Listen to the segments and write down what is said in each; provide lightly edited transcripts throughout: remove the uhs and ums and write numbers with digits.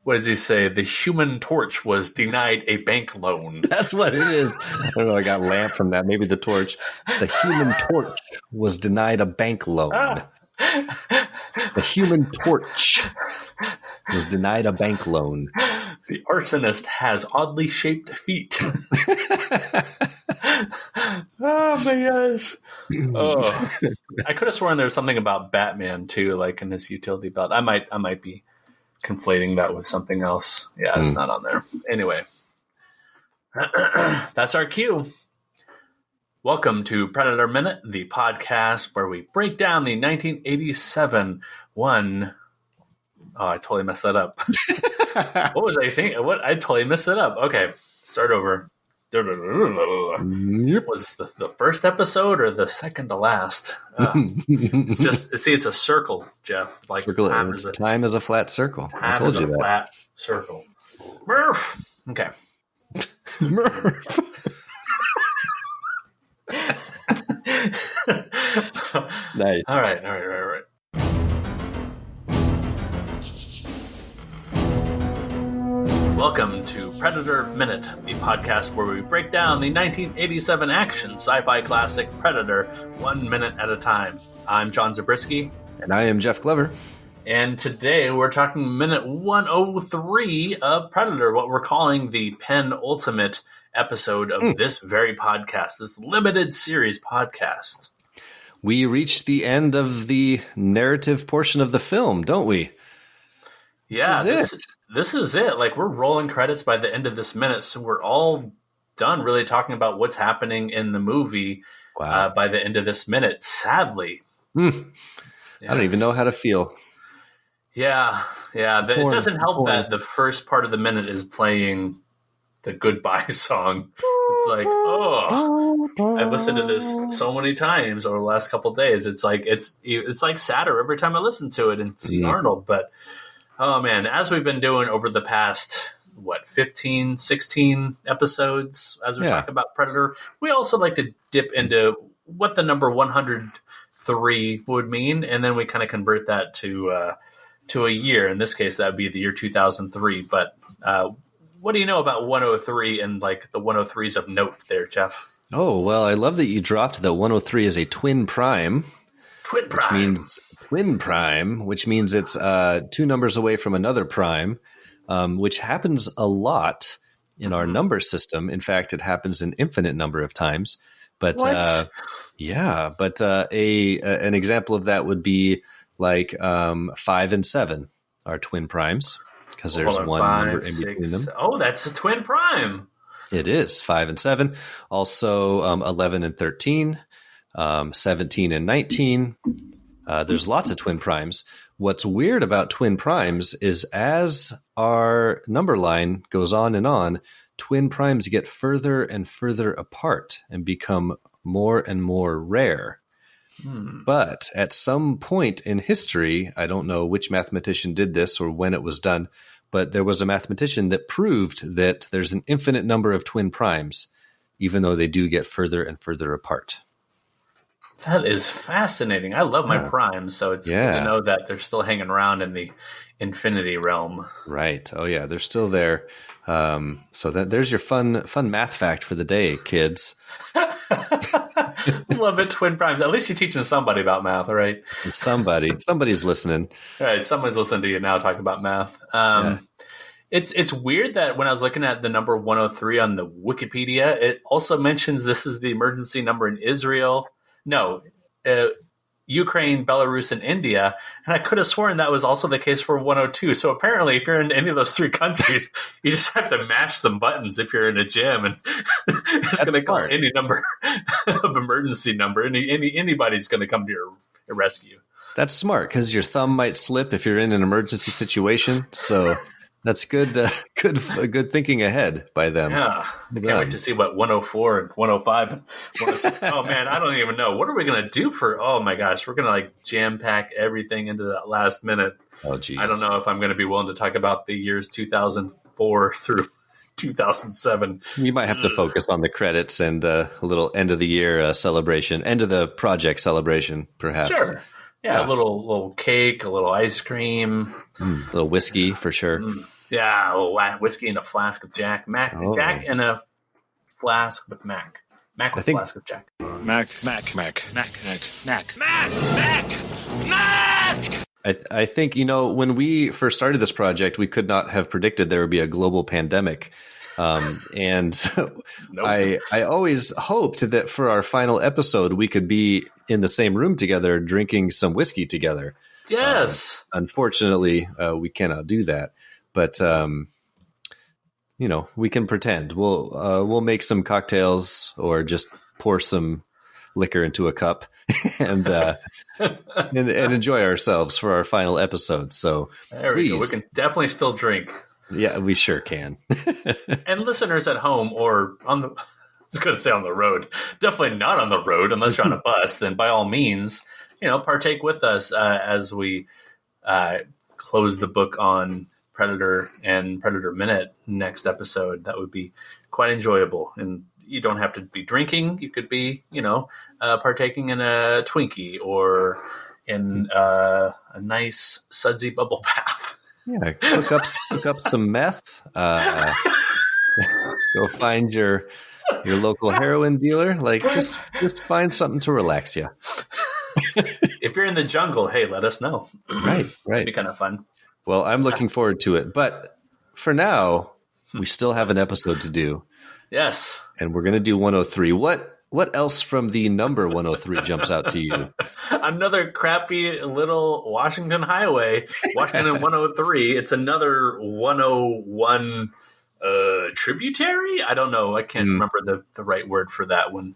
what does he say? The Human Torch was denied a bank loan. That's what it is. I don't know. I got lamp from that. Maybe the torch. The Human Torch was denied a bank loan. The Human Torch was denied a bank loan. The arsonist has oddly shaped feet. Oh my gosh. Oh. I could have sworn there was something about Batman too, like in his utility belt. I might be conflating that with something else. Yeah, it's not on there. Anyway. That's our cue. Welcome to Predator Minute, the podcast where we break down the 1987 one. Oh, I totally messed that up. What was I thinking? What? I totally messed it up. Okay, start over. Yep. Was the first episode or the second to last? It's just it's a circle, Jeff. Like time is a flat circle. I told you that. Flat circle. Murph. Okay. Murph. Nice. All right. Welcome to Predator Minute, the podcast where we break down the 1987 action sci-fi classic Predator 1 minute at a time. I'm John Zabriskie. And I am Jeff Glover. And today we're talking minute 103 of Predator, what we're calling the penultimate episode of this very podcast, this limited series podcast. We reached the end of the narrative portion of the film, don't we? Yeah, this is it. Like, we're rolling credits by the end of this minute, so we're all done really talking about what's happening in the movie by the end of this minute, sadly. Yes. I don't even know how to feel. Yeah. It doesn't help that the first part of the minute is playing the goodbye song. It's like, I've listened to this so many times over the last couple of days. It's like sadder every time I listen to it and see Arnold. But oh man, as we've been doing over the past 15, 16 episodes as we talk about Predator, we also like to dip into what the number 103 would mean, and then we kind of convert that to a year. In this case, that would be the year 2003. But what do you know about 103 and like the 103s of note there, Jeff? Oh, well, I love that you dropped that 103 is a twin prime. Twin prime, which means it's two numbers away from another prime, which happens a lot in our number system. In fact, it happens an infinite number of times. But an example of that would be like 5 and 7 are twin primes because there's one number in between them. Oh, that's a twin prime. It is 5 and 7. Also 11 and 13, 17 and 19. There's lots of twin primes. What's weird about twin primes is as our number line goes on, twin primes get further and further apart and become more and more rare. But at some point in history, I don't know which mathematician did this or when it was done, but there was a mathematician that proved that there's an infinite number of twin primes, even though they do get further and further apart. That is fascinating. I love my primes, so it's good to know that they're still hanging around in the infinity realm. Right. Oh, yeah, they're still there. So there's your fun math fact for the day, kids. Love it, twin primes. At least you're teaching somebody about math, right? Somebody's listening. All right, someone's listening to you now talking about math. It's weird that when I was looking at the number 103 on the Wikipedia, it also mentions this is the emergency number in Israel. No, Ukraine, Belarus, and India. And I could have sworn that was also the case for 102. So apparently, if you're in any of those three countries, you just have to mash some buttons if you're in a gym, and it's going to call any number of emergency number. Anybody's going to come to your rescue. That's smart because your thumb might slip if you're in an emergency situation. So that's good thinking ahead by them. Yeah. I can't wait to see what 104 and 105 and 106. Oh, man, I don't even know. What are we going to do oh, my gosh. We're going to like jam pack everything into that last minute. Oh, geez. I don't know if I'm going to be willing to talk about the years 2004 through 2007. We might have to focus on the credits and a little end of the year celebration, end of the project celebration, perhaps. Sure. Yeah, a little cake, a little ice cream. A little whiskey for sure. Yeah, whiskey in a flask of Jack. Jack in a flask with Mac. Mac with a flask of Jack. Mac. I think, when we first started this project, we could not have predicted there would be a global pandemic. And nope. I always hoped that for our final episode, we could be in the same room together, drinking some whiskey together. Yes. Unfortunately, we cannot do that. But, we can pretend. We'll make some cocktails or just pour some liquor into a cup and enjoy ourselves for our final episode. So there please. We can definitely still drink. Yeah, we sure can. And listeners at home or I was going to say on the road, definitely not on the road unless you're on a bus, then by all means, partake with us as we close the book on Predator and Predator Minute next episode. That would be quite enjoyable. And you don't have to be drinking. You could be, partaking in a Twinkie or in a nice sudsy bubble bath. Yeah, cook up some meth. Go find your local heroin dealer. Like just find something to relax you. If you're in the jungle, hey, let us know. Right. It'd be kind of fun. Well, I'm looking forward to it. But for now, we still have an episode to do. Yes. And we're going to do 103. What else from the number 103 jumps out to you? Another crappy little Washington highway, Washington 103. It's another 101 tributary? I don't know. I can't remember the right word for that one.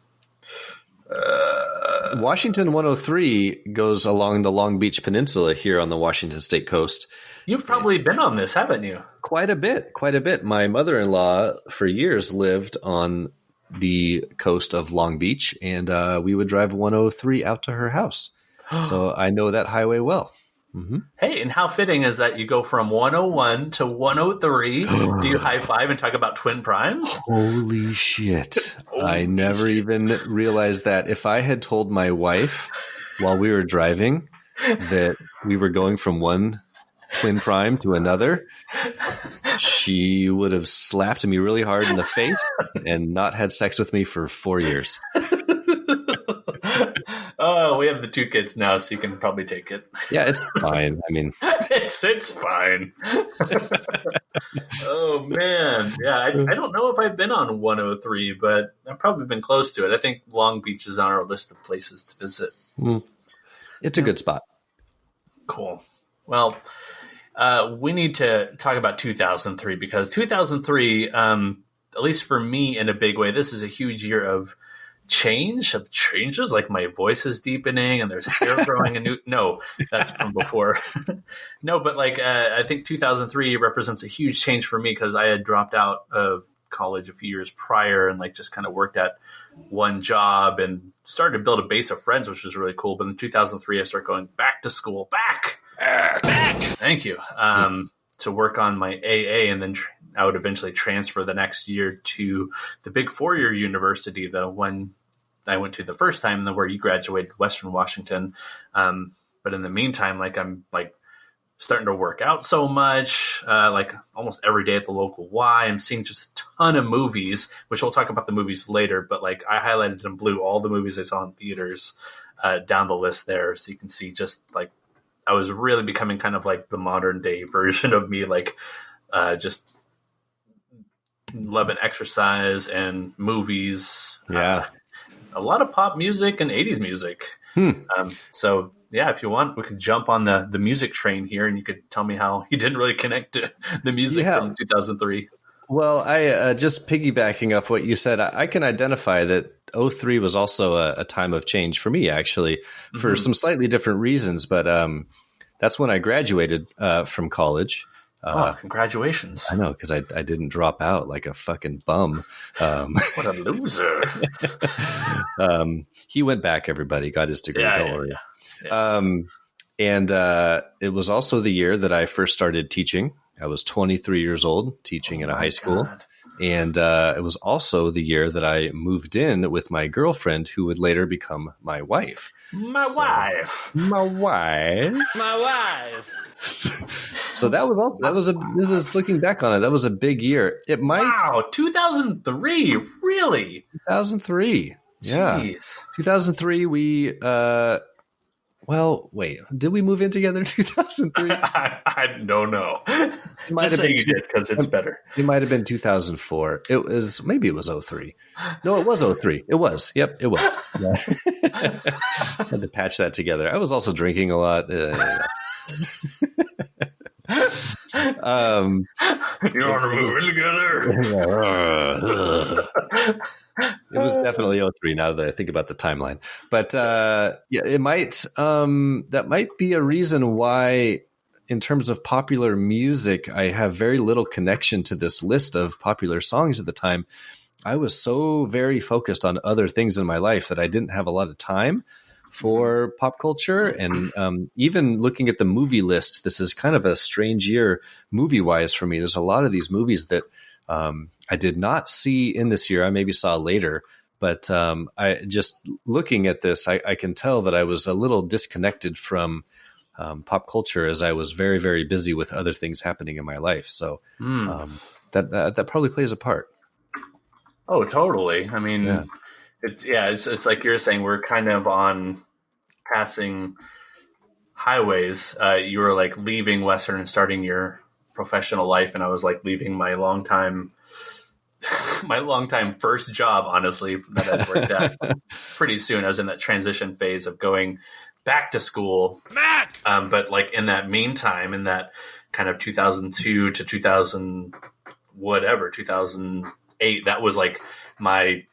Washington 103 goes along the Long Beach Peninsula here on the Washington State coast. You've probably been on this, haven't you? Quite a bit. My mother-in-law for years lived on the coast of Long Beach, and we would drive 103 out to her house. So I know that highway well. Mm-hmm. Hey, and how fitting is that you go from 101 to 103? Do you high five and talk about twin primes? Holy shit. I never even realized that. If I had told my wife while we were driving that we were going from one twin prime to another, she would have slapped me really hard in the face and not had sex with me for 4 years. Oh, we have the 2 kids now, so you can probably take it. Yeah, it's fine. I mean, it's fine. Oh man, yeah. I don't know if I've been on 103, but I've probably been close to it. I think Long Beach is on our list of places to visit. It's a good spot. Cool. Well, we need to talk about 2003 because 2003, at least for me in a big way, this is a huge year of changes. Like my voice is deepening and there's hair growing. No, that's from before. No, but I think 2003 represents a huge change for me because I had dropped out of college a few years prior and just kind of worked at one job and started to build a base of friends, which was really cool. But in 2003, I started going back to school, back. Thank you. To work on my AA, and then I would eventually transfer the next year to the big 4-year university, the one I went to the first time, where you graduated, Western Washington. But in the meantime, I'm starting to work out so much, almost every day at the local Y. I'm seeing just a ton of movies, which we'll talk about the movies later. But I highlighted in blue all the movies I saw in theaters down the list there, so you can see just I was really becoming kind of the modern day version of me, just loving exercise and movies. Yeah. A lot of pop music and 80s music. So yeah, if you want, we could jump on the music train here and you could tell me how you didn't really connect to the music from 2003. Well, I just piggybacking off what you said, I can identify that 03 was also a time of change for me, actually, for some slightly different reasons. But that's when I graduated from college. Congratulations. I know, because I didn't drop out like a fucking bum. What a loser. He went back, everybody. Got his degree, don't worry. Yeah. And it was also the year that I first started teaching. I was 23 years old, teaching in a high school. God. And it was also the year that I moved in with my girlfriend, who would later become my wife. My wife. So this was looking back on it, that was a big year. It might. Wow, 2003, really? 2003. Yeah. Jeez. 2003 we well, wait, did we move in together in 2003? I don't know. It might Just have say been you did, because it's better. It might have been 2004. Maybe it was 03. No, it was 03. It was. Yep, it was. Yeah. Had to patch that together. I was also drinking a lot. You want to move in together? It was definitely 03 now that I think about the timeline. But yeah, it might that might be a reason why, in terms of popular music, I have very little connection to this list of popular songs at the time. I was so very focused on other things in my life that I didn't have a lot of time for pop culture. And even looking at the movie list, this is kind of a strange year movie-wise for me. There's a lot of these movies that I did not see in this year. I maybe saw later, but I just looking at this, I can tell that I was a little disconnected from pop culture, as I was very, very busy with other things happening in my life. So that probably plays a part. Oh, totally. I mean, it's like you're saying, we're kind of on passing highways. You were like leaving Western and starting your professional life, and I was like leaving my longtime first job, honestly, that I worked at pretty soon. I was in that transition phase of going back to school. But like in that meantime, in that kind of 2002 to 2008, that was like my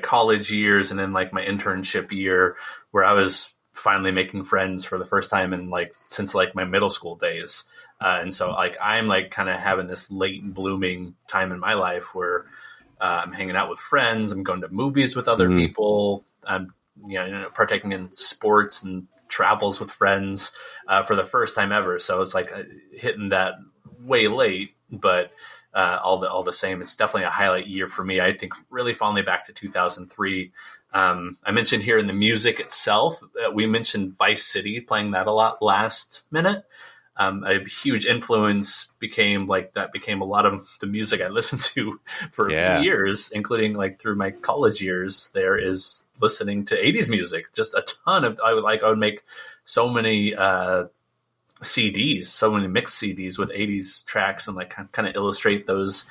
college years, and then like my internship year, where I was finally making friends for the first time in since my middle school days. And so like I'm like kind of having this late blooming time in my life where I'm hanging out with friends, I'm going to movies with other people, I'm partaking in sports and travels with friends for the first time ever. So it's like hitting that way late, but all the same, it's definitely a highlight year for me. I think really fondly back to 2003. I mentioned here in the music itself, we mentioned Vice City, playing that a lot last minute. A huge influence became a lot of the music I listened to for a few years, including like through my college years. There is listening to 80s music, just a ton of. I would make so many CDs, so many mixed CDs with 80s tracks, and like kind of illustrate those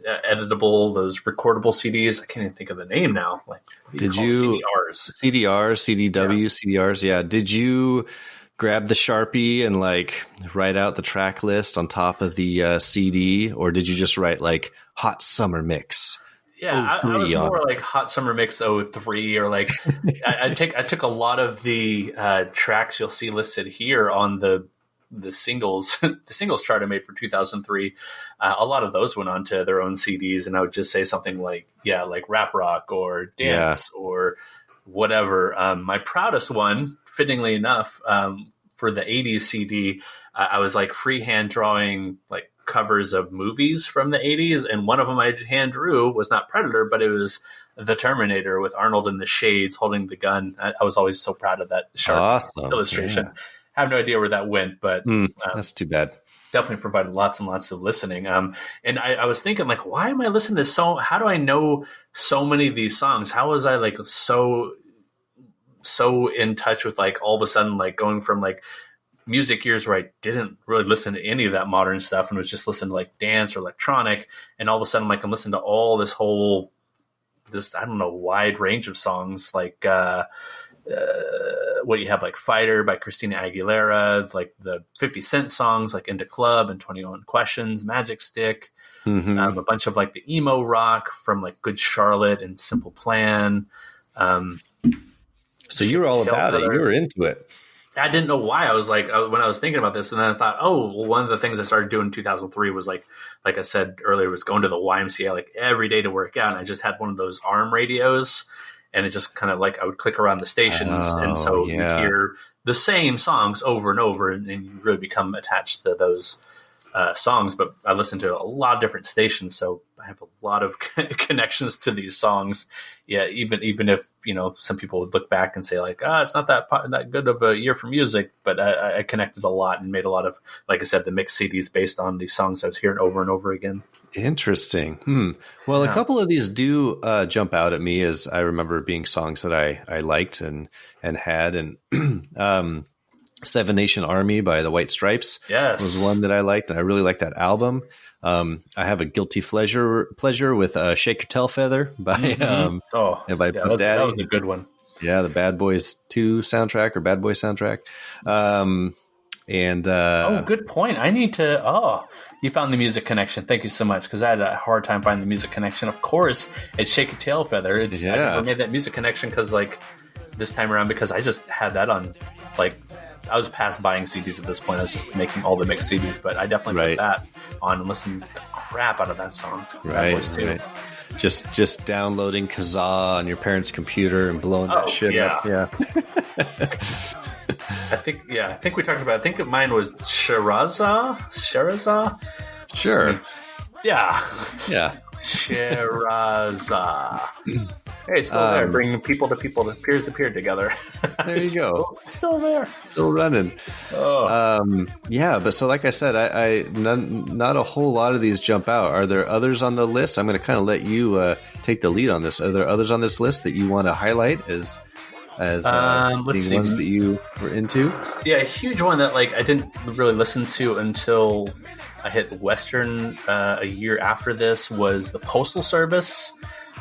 editable, those recordable CDs. I can't even think of the name now. Like, did you CDRs, CDWs? Yeah. Did you grab the Sharpie and like write out the track list on top of the CD, or did you just write like Hot Summer Mix? Yeah, I was more like Hot Summer Mix 03, or like I took a lot of the tracks you'll see listed here on the singles chart I made for 2003. A lot of those went onto their own CDs, and I would just say something like rap rock or dance or whatever. My proudest one, fittingly enough, for the 80s CD, I was like freehand drawing like covers of movies from the 80s, and one of them I hand drew was not Predator, but it was The Terminator with Arnold in the shades holding the gun. I was always so proud of that sharp illustration. Yeah. I have no idea where that went, but that's too bad. Definitely provided lots and lots of listening. And I was thinking, like, why am I listening to how do I know so many of these songs? How was I like so in touch with like all of a sudden like going from like music years where I didn't really listen to any of that modern stuff and was just listening to like dance or electronic, and all of a sudden like I'm listening to all this I don't know, wide range of songs, like what you have, like Fighter by Christina Aguilera, like the 50 Cent songs like Into Club and 21 Questions, Magic Stick, a bunch of like the emo rock from like Good Charlotte and Simple Plan. So you were all about it. You were into it. I didn't know why. I was like, when I was thinking about this, and then I thought, one of the things I started doing in 2003 was like I said earlier, was going to the YMCA like every day to work out. And I just had one of those ARM radios, and it just kind of like I would click around the stations, and so you'd hear the same songs over and over, and you really become attached to those songs, but I listen to a lot of different stations, so I have a lot of connections to these songs. Yeah, even if some people would look back and say like, it's not that good of a year for music, but I connected a lot and made a lot of, like I said, the mixed CDs based on these songs I was hearing over and over again. Interesting. Well, a couple of these do jump out at me as I remember being songs that I liked and had, and Seven Nation Army by the White Stripes was one that I liked, and I really liked that album. I have a guilty pleasure with Shake Your Tail Feather by Puff Daddy. That was a good one. Yeah, the Bad Boys 2 soundtrack or Bad Boy soundtrack. Good point. I need to. You found the music connection. Thank you so much, because I had a hard time finding the music connection. Of course, it's Shake Your Tail Feather. I never made that music connection because this time around, because I just had that on I was past buying CDs at this point. I was just making all the mixed CDs, but I definitely put that on and listened the crap out of that song. Right. Just downloading Kazaa on your parents' computer and blowing that shit up. Yeah. I think we talked about. I think mine was Sheraza. Sure. Yeah. Sheraza. Hey, it's still there, bringing people to peers to peer together. There you go. Still there. Still running. But so like I said, I not a whole lot of these jump out. Are there others on the list? I'm going to kind of let you take the lead on this. Are there others on this list that you want to highlight as the ones that you were into? Yeah, a huge one that I didn't really listen to until I hit Western a year after this was the Postal Service.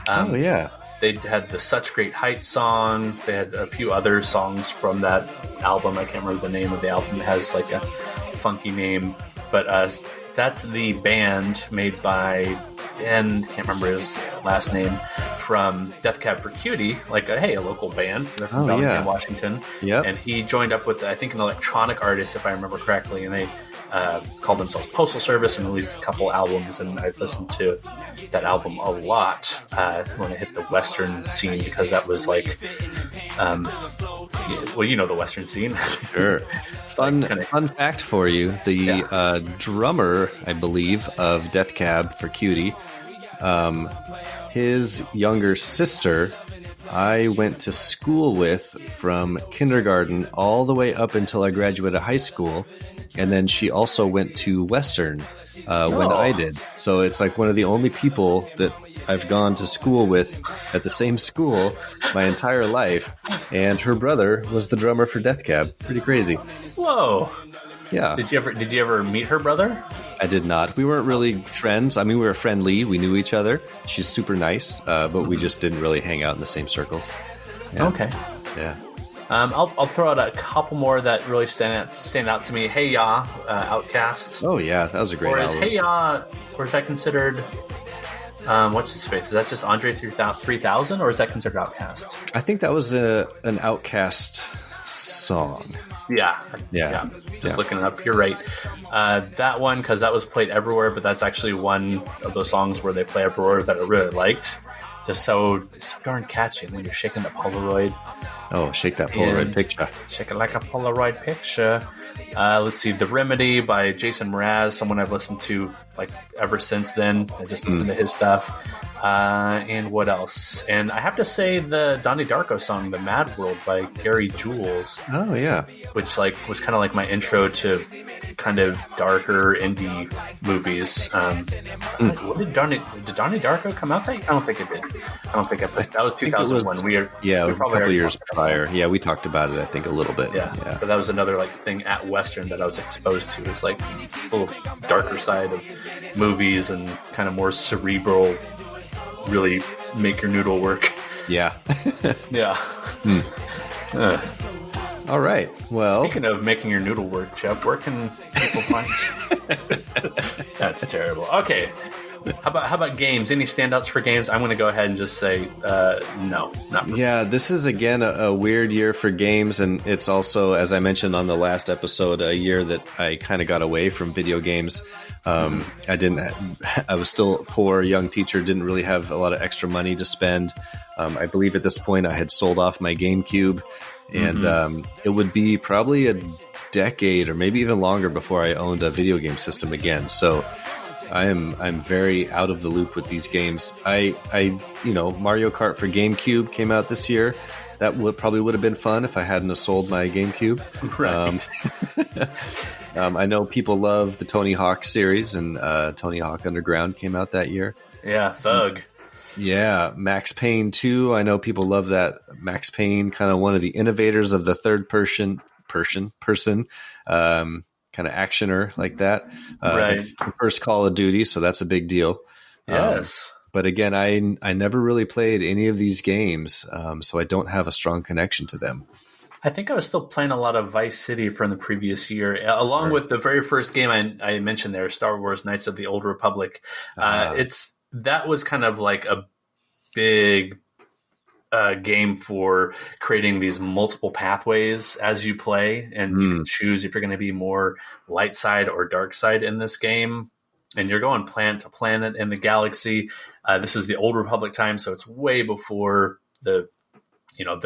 They had the Such Great Heights song. They had a few other songs from that album. I can't remember the name of the album. It has a funky name. But that's the band made by, and can't remember his last name, from Death Cab for Cutie. A local band. They're from Bellingham, Washington. Yep. And he joined up with, I think, an electronic artist, if I remember correctly. And they called themselves Postal Service and released a couple albums, and I've listened to that album a lot when I hit the Western scene, because that was the Western scene. Sure. Fun fact for you: the drummer, I believe, of Death Cab for Cutie, his younger sister, I went to school with from kindergarten all the way up until I graduated high school. And then she also went to Western when I did. So it's one of the only people that I've gone to school with at the same school my entire life. And her brother was the drummer for Death Cab. Pretty crazy. Whoa. Yeah. Did you ever meet her brother? I did not. We weren't really friends. I mean, we were friendly. We knew each other. She's super nice, but we just didn't really hang out in the same circles. Yeah. Okay. Yeah. I'll throw out a couple more that really stand out to me. Hey Ya, Outkast. Oh yeah, that was a great album. Hey Ya, or is that considered? What's his face? Is that just Andre 3000, or is that considered Outkast? I think that was an Outkast song. Yeah. Just looking it up. You're right. That one, because that was played everywhere, but that's actually one of those songs where they play everywhere that I really liked. Just so darn catchy when you're shaking the Polaroid. Oh, shake that Polaroid picture. Shake it like a Polaroid picture. Let's see. The Remedy by Jason Mraz, someone I've listened to ever since then. I just listened to his stuff. And what else? And I have to say the Donnie Darko song, The Mad World by Gary Jules. Oh, yeah. Which was kind of my intro to kind of darker indie movies. Did Donnie Darko come out? I don't think it did. I don't think that was 2001. A couple years prior. Yeah, we talked about it, I think, a little bit. Yeah. But that was another thing at Western that I was exposed to. Is this little darker side of movies and kind of more cerebral, really make your noodle work. Yeah. Yeah. All right. Well, speaking of making your noodle work, Jeff, where can people find? That's terrible. Okay. How about games? Any standouts for games? I'm going to go ahead and just say no. Not for yeah, this is, again, a weird year for games, and it's also, as I mentioned on the last episode, a year that I kind of got away from video games. I was still a poor young teacher, didn't really have a lot of extra money to spend. I believe at this point I had sold off my GameCube, And it would be probably a decade or maybe even longer before I owned a video game system again. So I'm very out of the loop with these games. I Mario Kart for GameCube came out this year. That probably would have been fun if I hadn't have sold my GameCube. Right. I know people love the Tony Hawk series, and Tony Hawk Underground came out that year. Yeah, Thug. Yeah, Max Payne 2. I know people love that. Max Payne, kind of one of the innovators of the third person kind of actioner like that. Right. The first Call of Duty, so that's a big deal. Yes. But again, I never really played any of these games, so I don't have a strong connection to them. I think I was still playing a lot of Vice City from the previous year, along with the very first game I mentioned there, Star Wars Knights of the Old Republic. That was kind of like a big game for creating these multiple pathways as you play, and you can choose if you're going to be more light side or dark side in this game. And you're going planet to planet in the galaxy. This is the Old Republic time, so it's way before the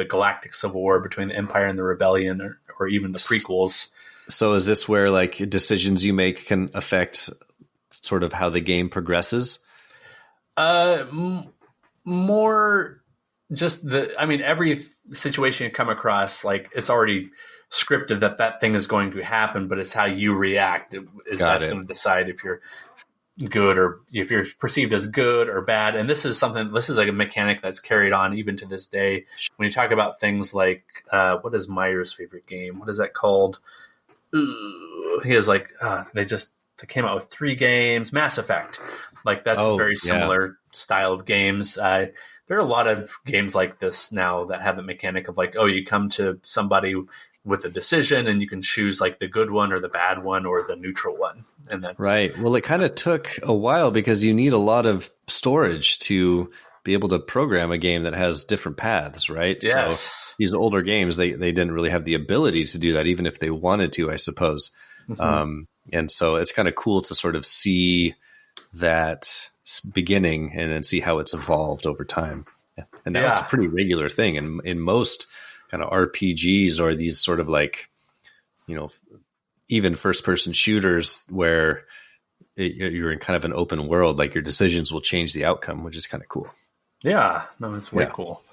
Galactic Civil War between the Empire and the Rebellion, or even the prequels. So is this where like decisions you make can affect sort of how the game progresses? More just every situation you come across, like it's already scripted that thing is going to happen, but it's how you react that's going to decide if you're good or if you're perceived as good or bad. And this is like a mechanic that's carried on even to this day. When you talk about things like, what is Meyer's favorite game? What is that called? He is like, they came out with 3 games, Mass Effect. Like that's a very similar style of games. There are a lot of games like this now that have the mechanic of like, you come to somebody with a decision and you can choose like the good one or the bad one or the neutral one. And that's right. Well, it kind of took a while because you need a lot of storage to be able to program a game that has different paths, right? Yes. So these older games, they didn't really have the ability to do that, even if they wanted to, I suppose. And so it's kind of cool to sort of see that beginning and then see how it's evolved over time. And now it's a pretty regular thing. And in most kind of RPGs or these sort of like, even first person shooters where you're in kind of an open world, like your decisions will change the outcome, which is kind of cool. Yeah, no, it's way cool.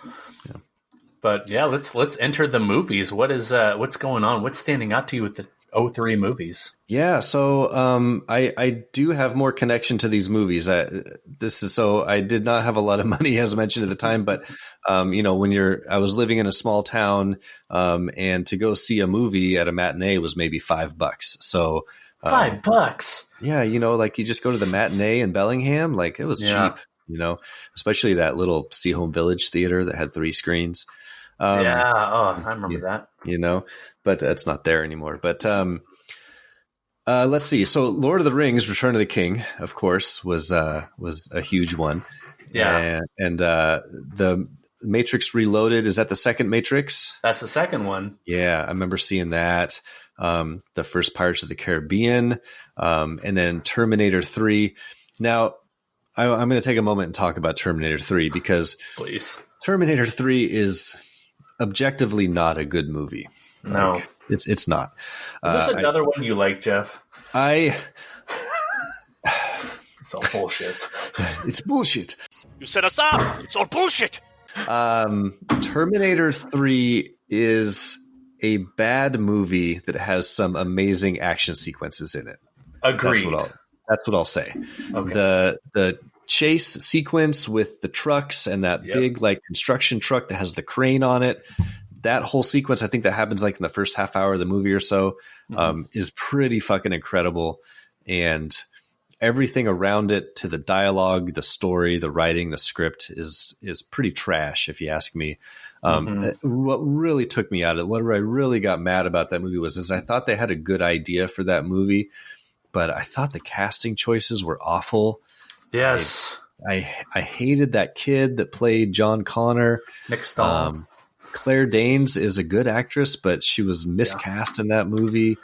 Yeah. But let's enter the movies. What's going on? What's standing out to you with the 03 movies? Yeah, so I do have more connection to these movies. I did not have a lot of money, as I mentioned at the time, but I was living in a small town, and to go see a movie at a matinee was maybe $5. So $5. Yeah, like you just go to the matinee in Bellingham, like it was cheap. Especially that little Seaholm Village theater that had 3 screens. I remember that. But it's not there anymore. But let's see. So Lord of the Rings, Return of the King, of course, was a huge one. Yeah. And the Matrix Reloaded, is that the second Matrix? That's the second one. Yeah, I remember seeing that. The first Pirates of the Caribbean, and then Terminator 3. Now, I'm going to take a moment and talk about Terminator 3 because please. Terminator 3 is objectively not a good movie. No, it's not. Is this another one you like, Jeff? It's all bullshit. It's bullshit. You set us up. It's all bullshit. Terminator 3 is a bad movie that has some amazing action sequences in it. Agreed. That's what I'll say. Okay. The chase sequence with the trucks and that big like construction truck that has the crane on it, that whole sequence, I think that happens like in the first half hour of the movie or so, is pretty fucking incredible. And everything around it, to the dialogue, the story, the writing, the script is pretty trash, if you ask me. What really took me out of it, what I really got mad about that movie was I thought they had a good idea for that movie, but I thought the casting choices were awful. Yes. I hated that kid that played John Connor. Nick Stahl. Claire Danes is a good actress, but she was miscast in that movie.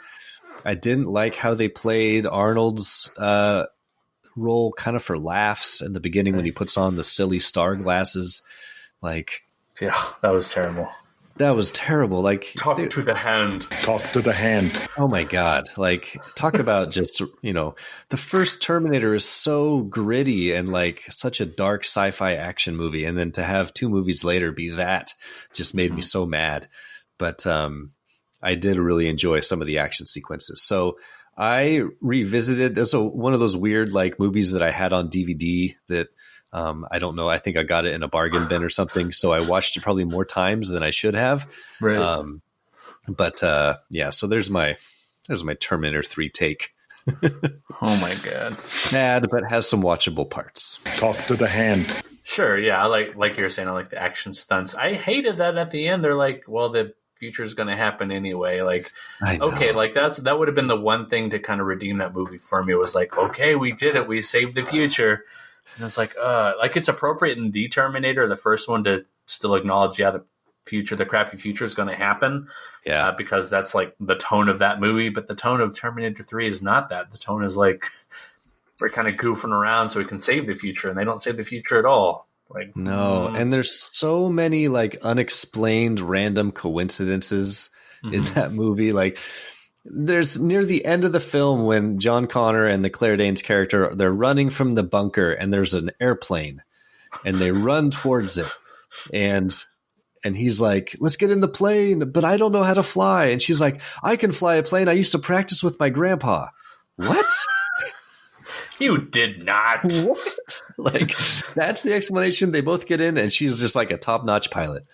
I didn't like how they played Arnold's role kind of for laughs in the beginning when he puts on the silly star glasses. Like, yeah, that was terrible. That was terrible. Like, Talk to the hand. Talk to the hand. Oh my God. Like, talk about just, the first Terminator is so gritty and like such a dark sci-fi action movie. And then to have 2 movies later be that just made me so mad. But I did really enjoy some of the action sequences. So I revisited. There's one of those weird like movies that I had on DVD that I don't know. I think I got it in a bargain bin or something. So I watched it probably more times than I should have. Right. So there's my Terminator 3 take. Oh my God. Bad, but has some watchable parts. Talk to the hand. Sure. Yeah. I like you were saying, I like the action stunts. I hated that at the end. They're like, well, the future is going to happen anyway. Like, okay, like that would have been the one thing to kind of redeem that movie for me. It was like, okay, we did it. We saved the future. And it's like it's appropriate in the Terminator, the first one, to still acknowledge, the crappy future is going to happen. Yeah. Because that's like the tone of that movie. But the tone of Terminator 3 is not that. The tone is like, we're kind of goofing around so we can save the future. And they don't save the future at all. Like, no. And there's so many like unexplained random coincidences in that movie. Like, there's near the end of the film when John Connor and the Claire Danes character, they're running from the bunker and there's an airplane and they run towards it. And he's like, let's get in the plane, but I don't know how to fly. And she's like, I can fly a plane. I used to practice with my grandpa. What? You did not. What? Like, that's the explanation. They both get in, and she's just like a top-notch pilot.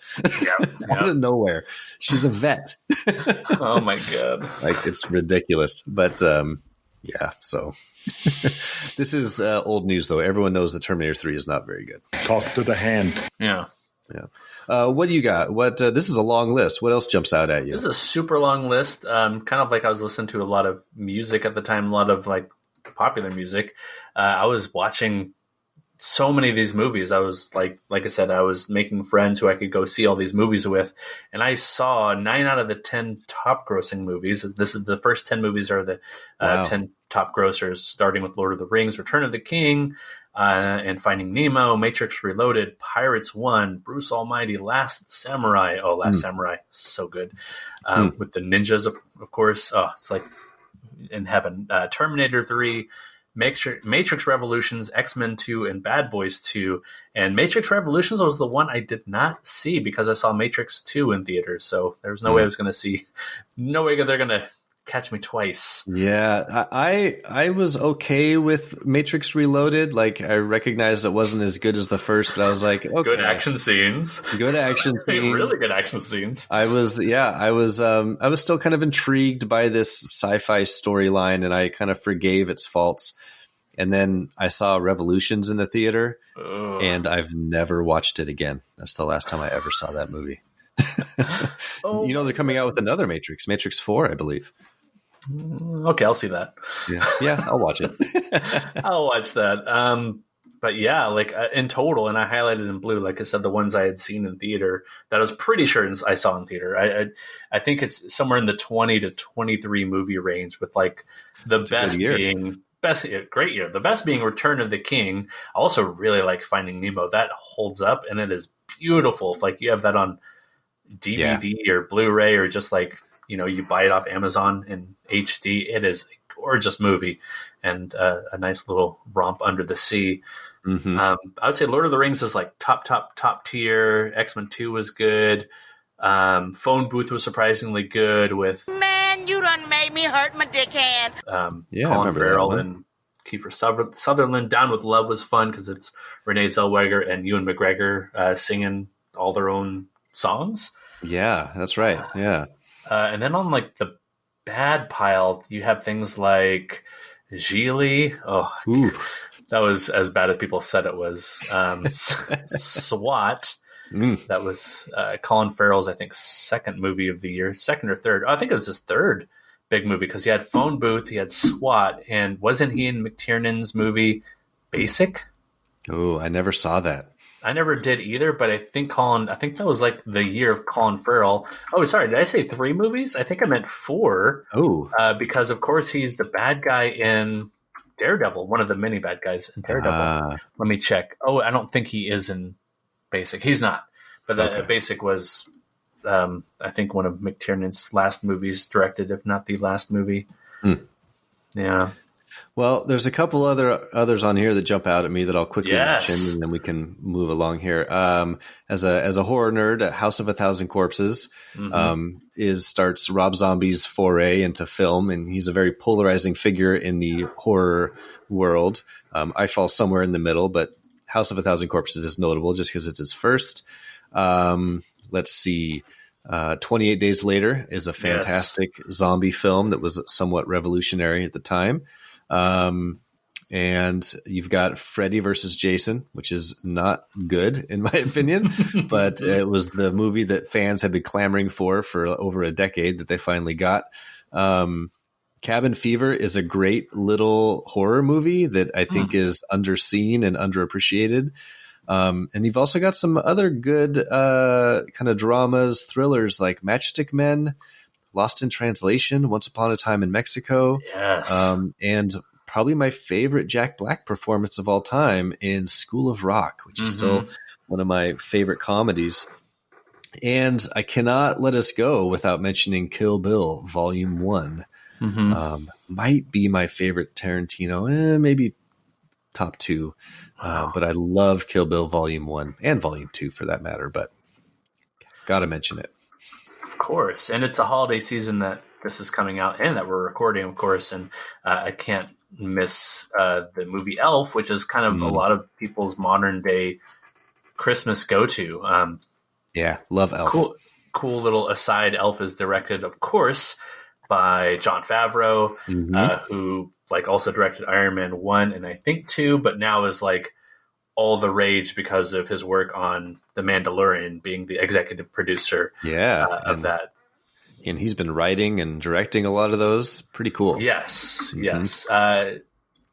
Out of nowhere. She's a vet. Oh, my God. Like, it's ridiculous. But, so. This is old news, though. Everyone knows that Terminator 3 is not very good. Talk to the hand. Yeah. What do you got? This is a long list. What else jumps out at you? This is a super long list. Kind of like I was listening to a lot of music at the time, a lot of like popular music. I was watching so many of these movies. I was like I said, I was making friends who I could go see all these movies with, and I saw 9 out of the 10 top grossing movies. This is the first 10 movies are the 10 top grossers, starting with Lord of the Rings, Return of the King, and Finding Nemo, Matrix Reloaded, Pirates 1, Bruce Almighty, Last Samurai. Oh, Last Samurai, so good. With the ninjas, of course. Oh, it's like in heaven. Terminator 3, Matrix Revolutions, X-Men 2, and Bad Boys 2. And Matrix Revolutions was the one I did not see because I saw Matrix 2 in theaters. So there was no way I was going to see. No way they're going to catch me twice. Yeah, I was okay with Matrix Reloaded. Like, I recognized it wasn't as good as the first, but I was like, okay. Good action scenes. Really good action scenes. I was still kind of intrigued by this sci-fi storyline, and I kind of forgave its faults. And then I saw Revolutions in the theater, and I've never watched it again. That's the last time I ever saw that movie. They're coming out with another Matrix 4, I believe. Okay, I'll see that. Yeah, I'll watch it. I'll watch that. But yeah, like in total, and I highlighted in blue, like I said, the ones I had seen in theater that I was pretty sure I saw in theater. I think it's somewhere in the 20 to 23 movie range, with like the best being great year. The best being Return of the King. I also really like Finding Nemo. That holds up, and it is beautiful. If like you have that on DVD or Blu-ray, or just like, you buy it off Amazon in HD, it is a gorgeous movie and a nice little romp under the sea. I would say Lord of the Rings is like top tier. X-Men 2 was good. Phone Booth was surprisingly good with you done made me hurt my dick hand. Colin Farrell and Kiefer Sutherland. Down with Love was fun because it's Renee Zellweger and Ewan McGregor singing all their own songs. Yeah, that's right. Yeah. And then on like the bad pile, you have things like Gigli. Oh, that was as bad as people said it was. SWAT. That was Colin Farrell's, I think, second movie of the year, second or third. I think it was his third big movie because he had Phone Booth, he had SWAT, and wasn't he in McTiernan's movie Basic? Oh, I never saw that. I never did either, but I think that was like the year of Colin Farrell. Oh, sorry, did I say 3 movies? I think I meant 4. Oh, because of course he's the bad guy in Daredevil, one of the many bad guys in Daredevil. Let me check. Oh, I don't think he is in Basic. He's not. But Basic was I think one of McTiernan's last movies directed, if not the last movie. Yeah. Well, there's a couple others on here that jump out at me that I'll quickly mention, and then we can move along here. As a horror nerd, House of a Thousand Corpses starts Rob Zombie's foray into film, and he's a very polarizing figure in the horror world. I fall somewhere in the middle, but House of a Thousand Corpses is notable just because it's his first. Let's see. 28 Days Later is a fantastic zombie film that was somewhat revolutionary at the time. And you've got Freddy versus Jason, which is not good in my opinion, but it was the movie that fans had been clamoring for over a decade that they finally got. Cabin Fever is a great little horror movie that I think is underseen and underappreciated. And you've also got some other good kind of dramas, thrillers like Matchstick Men, Lost in Translation, Once Upon a Time in Mexico. Yes. And probably my favorite Jack Black performance of all time in School of Rock, which is still one of my favorite comedies. And I cannot let us go without mentioning Kill Bill Volume 1. Might be my favorite Tarantino, maybe top 2. But I love Kill Bill Volume 1 and Volume 2 for that matter, but gotta mention it. Of course. And it's a holiday season that this is coming out and that we're recording, of course. And I can't miss the movie Elf, which is kind of a lot of people's modern day Christmas go-to. Yeah, love Elf. Cool little aside. Elf is directed, of course, by Jon Favreau, who also directed Iron Man 1 and I think 2, but now is all the rage because of his work on The Mandalorian, being the executive producer of that. And he's been writing and directing a lot of those. Pretty cool. Yes.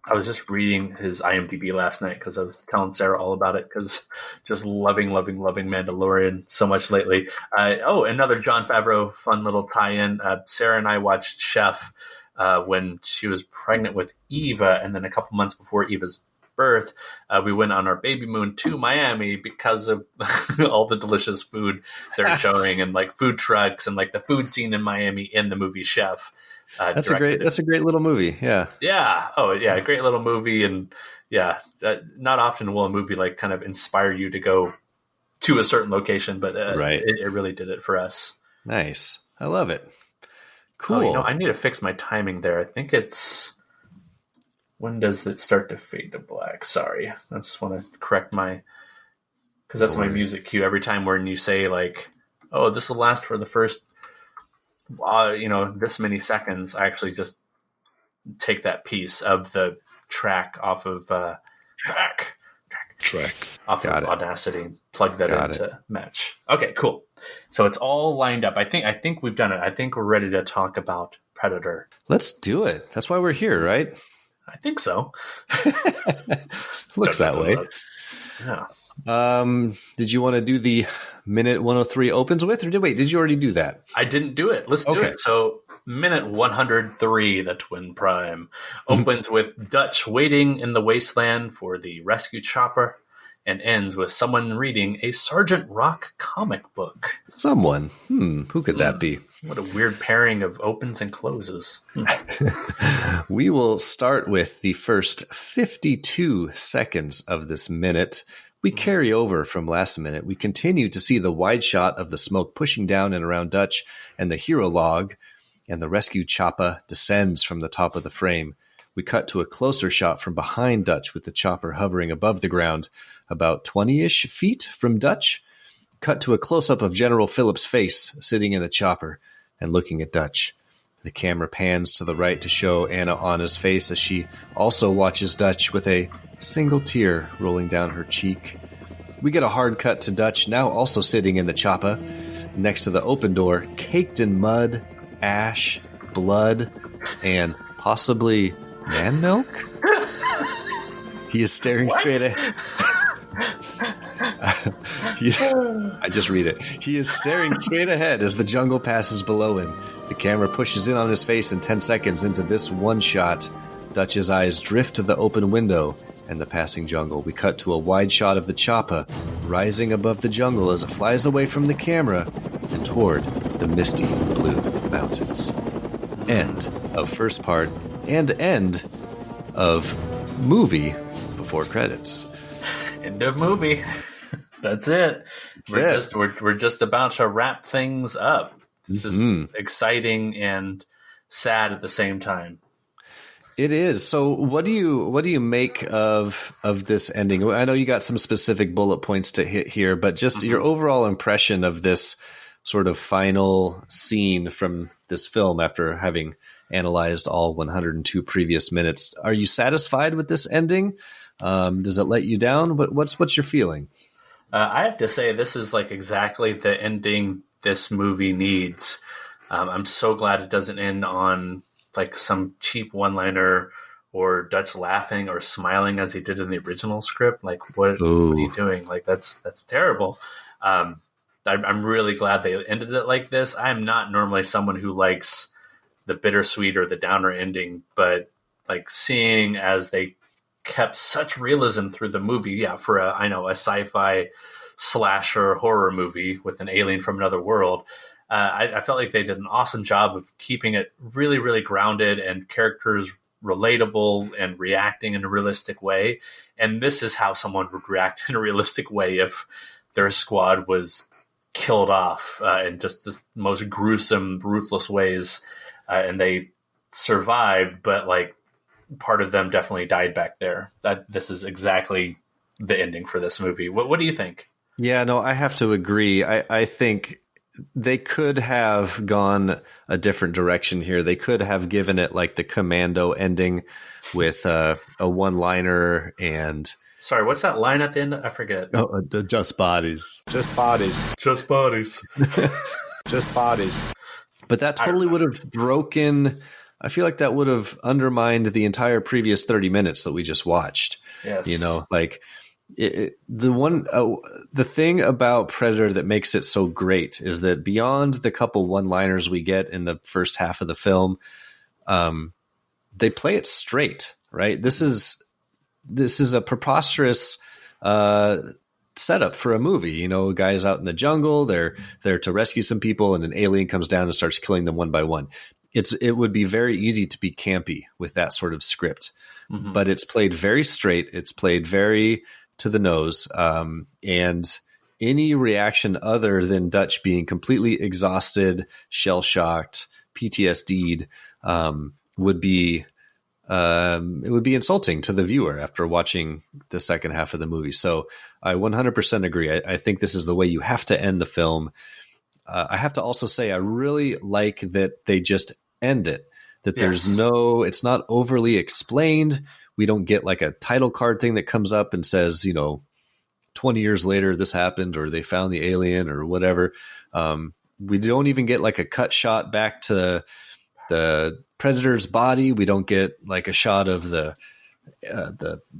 I was just reading his IMDb last night because I was telling Sarah all about it because just loving Mandalorian so much lately. Another Jon Favreau fun little tie-in. Sarah and I watched Chef when she was pregnant with Eva, and then a couple months before Eva's birth, we went on our baby moon to Miami because of all the delicious food they're showing and food trucks and the food scene in Miami in the movie Chef. That's a great little movie. Yeah. Yeah. Oh yeah. Great little movie. And not often will a movie kind of inspire you to go to a certain location, but it really did it for us. Nice. I love it. Cool. I need to fix my timing there. I think it's, when does it start to fade to black? Sorry. I just want to correct because that's my music cue. Every time when you say this will last for the first, this many seconds, I actually just take that piece of the track off of off of Audacity, plug that into Match. Okay, cool. So it's all lined up. I think we've done it. I think we're ready to talk about Predator. Let's do it. That's why we're here, right? I think so. Looks that way. Yeah. Did you want to do the minute 103 opens with, or did you already do that? I didn't do it. Let's do it. So minute 103, the Twin Prime, opens with Dutch waiting in the wasteland for the rescue chopper and ends with someone reading a Sergeant Rock comic book. Someone? Who could that be? What a weird pairing of opens and closes. We will start with the first 52 seconds of this minute. We carry over from last minute. We continue to see the wide shot of the smoke pushing down and around Dutch and the hero log, and the rescue chopper descends from the top of the frame. We cut to a closer shot from behind Dutch with the chopper hovering above the ground, about 20-ish feet from Dutch. Cut to a close-up of General Phillips' face sitting in the chopper and looking at Dutch. The camera pans to the right to show Anna's face as she also watches Dutch with a single tear rolling down her cheek. We get a hard cut to Dutch, now also sitting in the chopper, next to the open door, caked in mud, ash, blood, and possibly man milk? He is staring straight ahead. I just read it. He is staring straight ahead as the jungle passes below him. The camera pushes in on his face, and 10 seconds into this one shot, Dutch's eyes drift to the open window and the passing jungle. We cut to a wide shot of the chopper rising above the jungle as it flies away from the camera and toward the misty blue mountains. End of first part and end of movie before credits. End of movie. That's it. We're just about to wrap things up. This is exciting and sad at the same time. It is. So what do you make of this ending? I know you got some specific bullet points to hit here, but just your overall impression of this sort of final scene from this film after having analyzed all 102 previous minutes. Are you satisfied with this ending? Does it let you down? What's your feeling? I have to say this is like exactly the ending this movie needs. I'm so glad it doesn't end on like some cheap one-liner or Dutch laughing or smiling as he did in the original script. Like, what are you doing? Like, that's terrible. I'm really glad they ended it like this. I'm not normally someone who likes the bittersweet or the downer ending, but like seeing as they kept such realism through the movie, for a sci-fi slasher horror movie with an alien from another world, I felt like they did an awesome job of keeping it really, really grounded and characters relatable and reacting in a realistic way. And this is how someone would react in a realistic way if their squad was killed off in just the most gruesome, ruthless ways. And they survived, but like part of them definitely died back there. This is exactly the ending for this movie. What do you think? Yeah, no, I have to agree. I think they could have gone a different direction here. They could have given it like the Commando ending with a one-liner and... Sorry, what's that line at the end? I forget. Just bodies. Just bodies. Just bodies. Just bodies. But that totally would have broken... I feel like that would have undermined the entire previous 30 minutes that we just watched. Yes. You know, like... the thing about Predator that makes it so great is that beyond the couple one-liners we get in the first half of the film, they play it straight, right? This is a preposterous setup for a movie. You know, guys out in the jungle, they're there to rescue some people, and an alien comes down and starts killing them one by one. It would be very easy to be campy with that sort of script, but it's played very straight. It's played very to the nose, and any reaction other than Dutch being completely exhausted, shell-shocked, PTSD'd would be insulting to the viewer after watching the second half of the movie. So I 100% agree. I think this is the way you have to end the film. I have to also say I really like that they just end it, that it's not overly explained. We don't get like a title card thing that comes up and says, 20 years later, this happened, or they found the alien or whatever. We don't even get like a cut shot back to the Predator's body. We don't get like a shot of the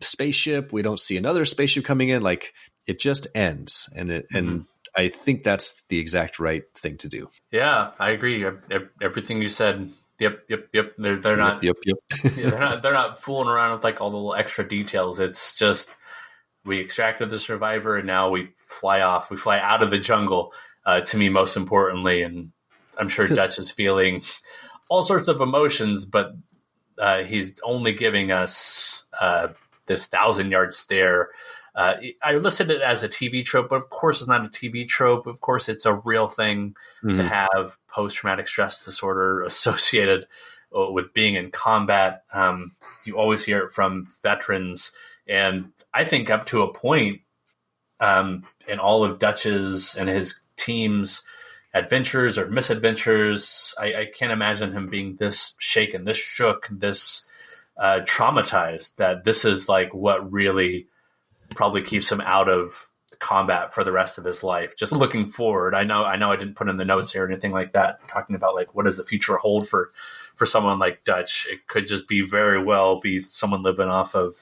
spaceship. We don't see another spaceship coming in. Like it just ends. And I think that's the exact right thing to do. Yeah, I agree. Everything you said. Yep. They're not. Yep. Yeah, they're not fooling around with like all the little extra details. It's just we extracted the survivor, and now we fly off. We fly out of the jungle. To me, most importantly, and I'm sure Dutch is feeling all sorts of emotions, but he's only giving us this 1,000-yard stare. I listed it as a TV trope, but of course it's not a TV trope. Of course it's a real thing to have post-traumatic stress disorder associated with being in combat. You always hear it from veterans. And I think up to a point in all of Dutch's and his team's adventures or misadventures, I can't imagine him being this shaken, this shook, this traumatized, that this is like what really probably keeps him out of combat for the rest of his life. Just looking forward, I know I didn't put in the notes here or anything like that, talking about like what does the future hold for someone like Dutch. It could just be very well be someone living off of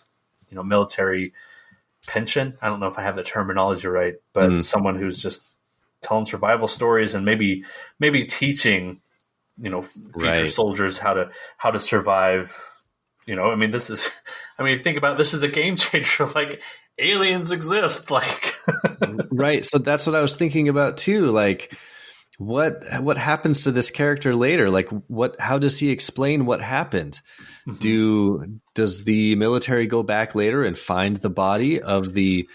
military pension. I don't know if I have the terminology right, but someone who's just telling survival stories and maybe teaching future soldiers how to survive. Think about this is a game changer. Like aliens exist. Like, right. So that's what I was thinking about too. Like, what happens to this character later? Like, how does he explain what happened? Does the military go back later and find the body of the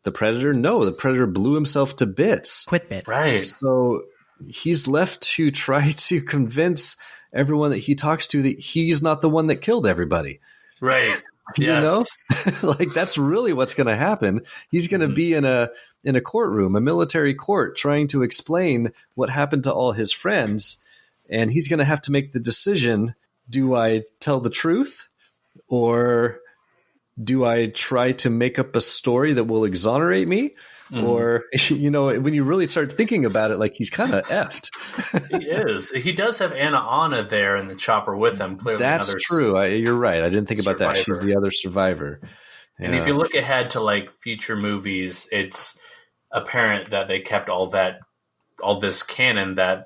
Predator? No, the Predator blew himself to bits. Quit bit. Right. So he's left to try to convince everyone that he talks to that he's not the one that killed everybody. Right. You Yes. know, like that's really what's going to happen. He's going to be in a courtroom, a military court, trying to explain what happened to all his friends, and he's going to have to make the decision: do I tell the truth, or do I try to make up a story that will exonerate me? Or, you know, when you really start thinking about it, like he's kind of effed. He is. He does have Anna there in the chopper with him. Clearly, That's true. You're right. I didn't think about that. She's the other survivor. And if you look ahead to like future movies, it's apparent that they kept all this canon that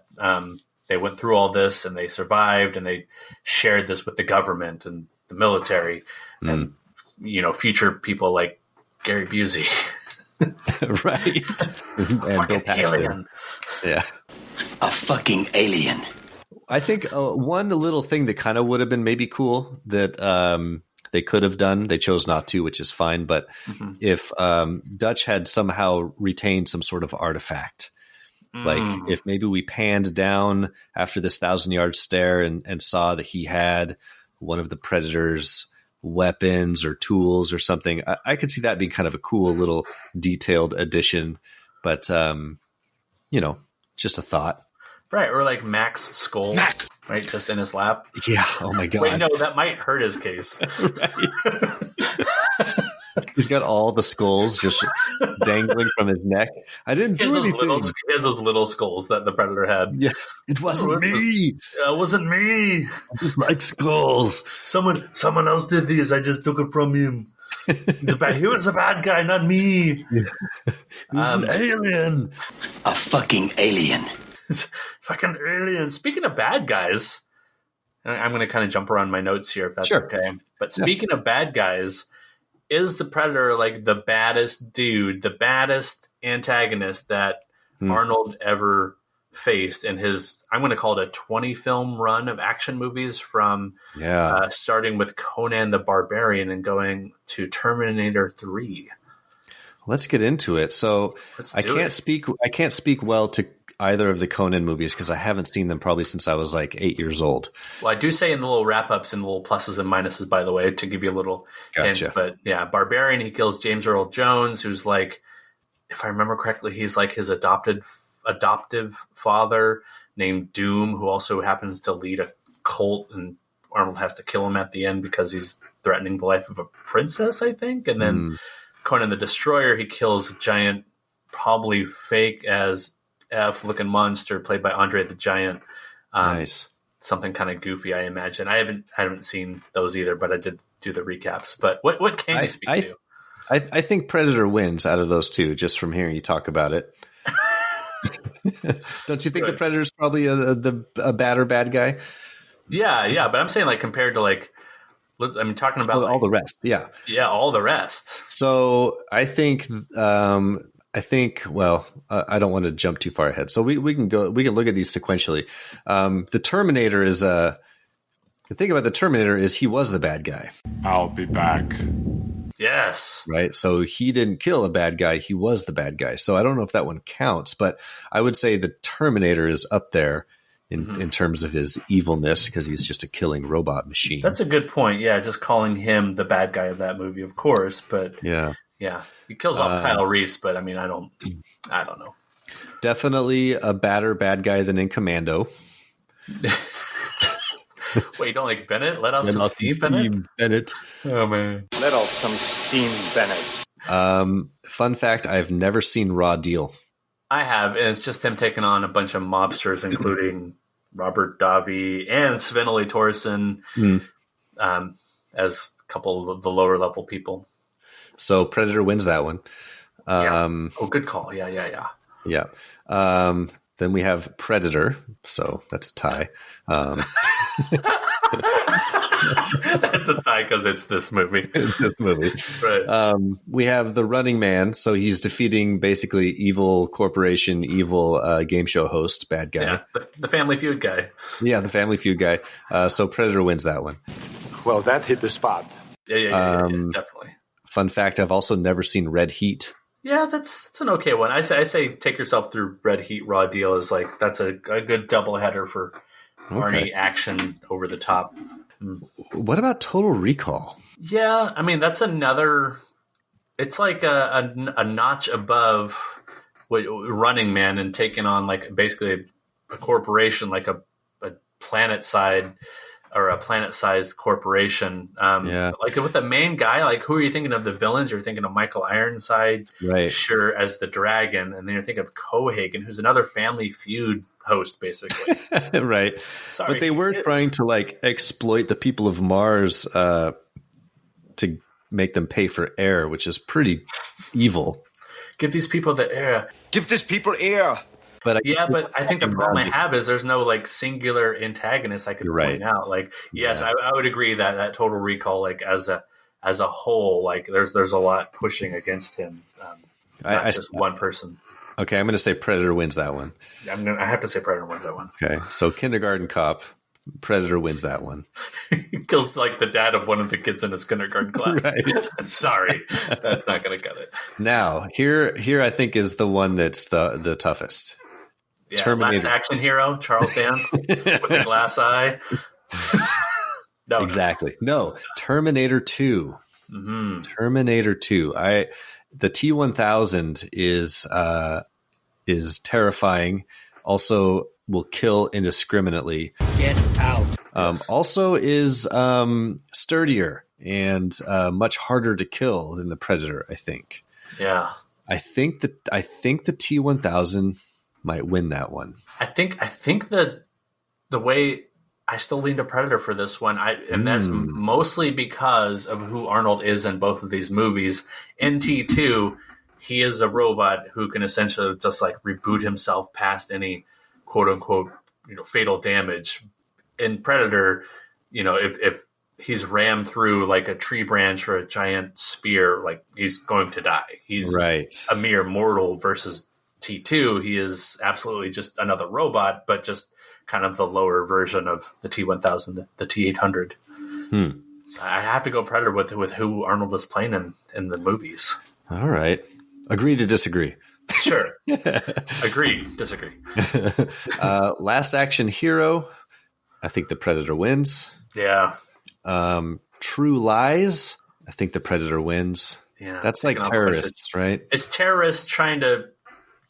they went through all this and they survived and they shared this with the government and the military and, you know, future people like Gary Busey. Right. And fucking alien. Yeah. A fucking alien. I think one little thing that kind of would have been maybe cool that they could have done, they chose not to, which is fine. But if Dutch had somehow retained some sort of artifact, like if maybe we panned down after this 1,000-yard stare and saw that he had one of the Predator's weapons or tools or something, I could see that being kind of a cool little detailed addition. But, you know, just a thought. Right, or like Mac's skull, right, just in his lap. Yeah, oh my God. Wait, no, that might hurt his case. Right. He's got all the skulls just dangling from his neck. I didn't do anything. He has those little skulls that the Predator had. Yeah, it wasn't me. It wasn't me. I just like skulls. Someone else did these. I just took it from him. He was a bad guy, not me. He's an alien. A fucking alien. Fucking alien. Speaking of bad guys, I'm going to kind of jump around my notes here if that's okay. But speaking of bad guys, is the Predator like the baddest dude, the baddest antagonist that Arnold ever faced in his, I'm going to call it a 20-film run of action movies from starting with Conan the Barbarian and going to Terminator 3? Let's get into it. So I can't speak well to either of the Conan movies because I haven't seen them probably since I was like 8 years old. Well, I do say in the little wrap-ups and little pluses and minuses, by the way, to give you a little hint. But yeah, Barbarian, he kills James Earl Jones, who's like, if I remember correctly, he's like his adoptive father named Doom, who also happens to lead a cult, and Arnold has to kill him at the end because he's threatening the life of a princess, I think. And then Conan the Destroyer, he kills a giant, probably fake as F-looking monster played by Andre the Giant. Nice. Something kind of goofy, I imagine. I haven't seen those either, but I did do the recaps. But what can you speak to? I think Predator wins out of those two, just from hearing you talk about it. Don't you think the Predator's probably a bad guy? Yeah, but I'm saying like compared to like, talking about all the rest. Yeah, all the rest. So I think. Well, I don't want to jump too far ahead. So we can look at these sequentially. The Terminator is the thing about the Terminator is he was the bad guy. I'll be back. Yes. Right. So he didn't kill a bad guy. He was the bad guy. So I don't know if that one counts, but I would say the Terminator is up there in terms of his evilness because he's just a killing robot machine. That's a good point. Yeah. Just calling him the bad guy of that movie, of course. But yeah, he kills off Kyle Reese, but I mean, I don't know. Definitely a badder bad guy than in Commando. Wait, you don't like Bennett? Let off some steam, Bennett. Oh man, let off some steam, Bennett. Fun fact: I've never seen Raw Deal. I have, and it's just him taking on a bunch of mobsters, including Robert Davi and Sven-Ole Thorsen, as a couple of the lower level people. So Predator wins that one. Oh, good call. Yeah. Then we have Predator, so that's a tie. That's a tie because it's this movie. Right. We have the Running Man. So he's defeating basically evil corporation, evil game show host, bad guy. Yeah, the Family Feud guy. Yeah, the Family Feud guy. So Predator wins that one. Well, that hit the spot. Yeah, definitely. Fun fact, I've also never seen Red Heat. Yeah, that's an okay one. I say take yourself through Red Heat Raw Deal is like that's a good doubleheader for Arnie action over the top. What about Total Recall? Yeah, I mean that's another. It's like a notch above Running Man and taking on like basically a corporation, like a planet-sized corporation. Like with the main guy, like who are you thinking of the villains? You're thinking of Michael Ironside, right? Sure, as the dragon, and then you're thinking of Cohagen, who's another Family Feud host, basically. Right. Sorry, but they were trying to like exploit the people of Mars to make them pay for air, which is pretty evil. Give these people the air. Give these people air. But I think the problem I have is there's no like singular antagonist I could point out. Like, yes, I would agree that Total Recall, like as a whole, like there's a lot pushing against him. Not just one person. Okay, I'm going to say Predator wins that one. I have to say Predator wins that one. Okay, so Kindergarten Cop, Predator wins that one. He kills like the dad of one of the kids in his kindergarten class. Right. Sorry, that's not going to cut it. Now, here I think is the one that's the toughest. Yeah, Terminator. Last action hero, Charles Dance with a glass eye. No, exactly. No, Terminator 2. Mm-hmm. Terminator 2. The T-1000 is terrifying. Also, will kill indiscriminately. Get out. Also, is sturdier and much harder to kill than the Predator. I think. Yeah. I think the T-1000 might win that one. I think the way I still lean to Predator for this one, and that's mostly because of who Arnold is in both of these movies. In T2, he is a robot who can essentially just like reboot himself past any quote unquote fatal damage. In Predator, if he's rammed through like a tree branch or a giant spear, like he's going to die. He's a mere mortal versus T2, he is absolutely just another robot, but just kind of the lower version of the T-1000, the T-800. So I have to go Predator with who Arnold is playing in the movies. All right. Agree to disagree. Sure. Agree, disagree. Last action hero. I think the Predator wins. Yeah. True Lies. I think the Predator wins. Yeah. That's like terrorists, right? It's terrorists trying to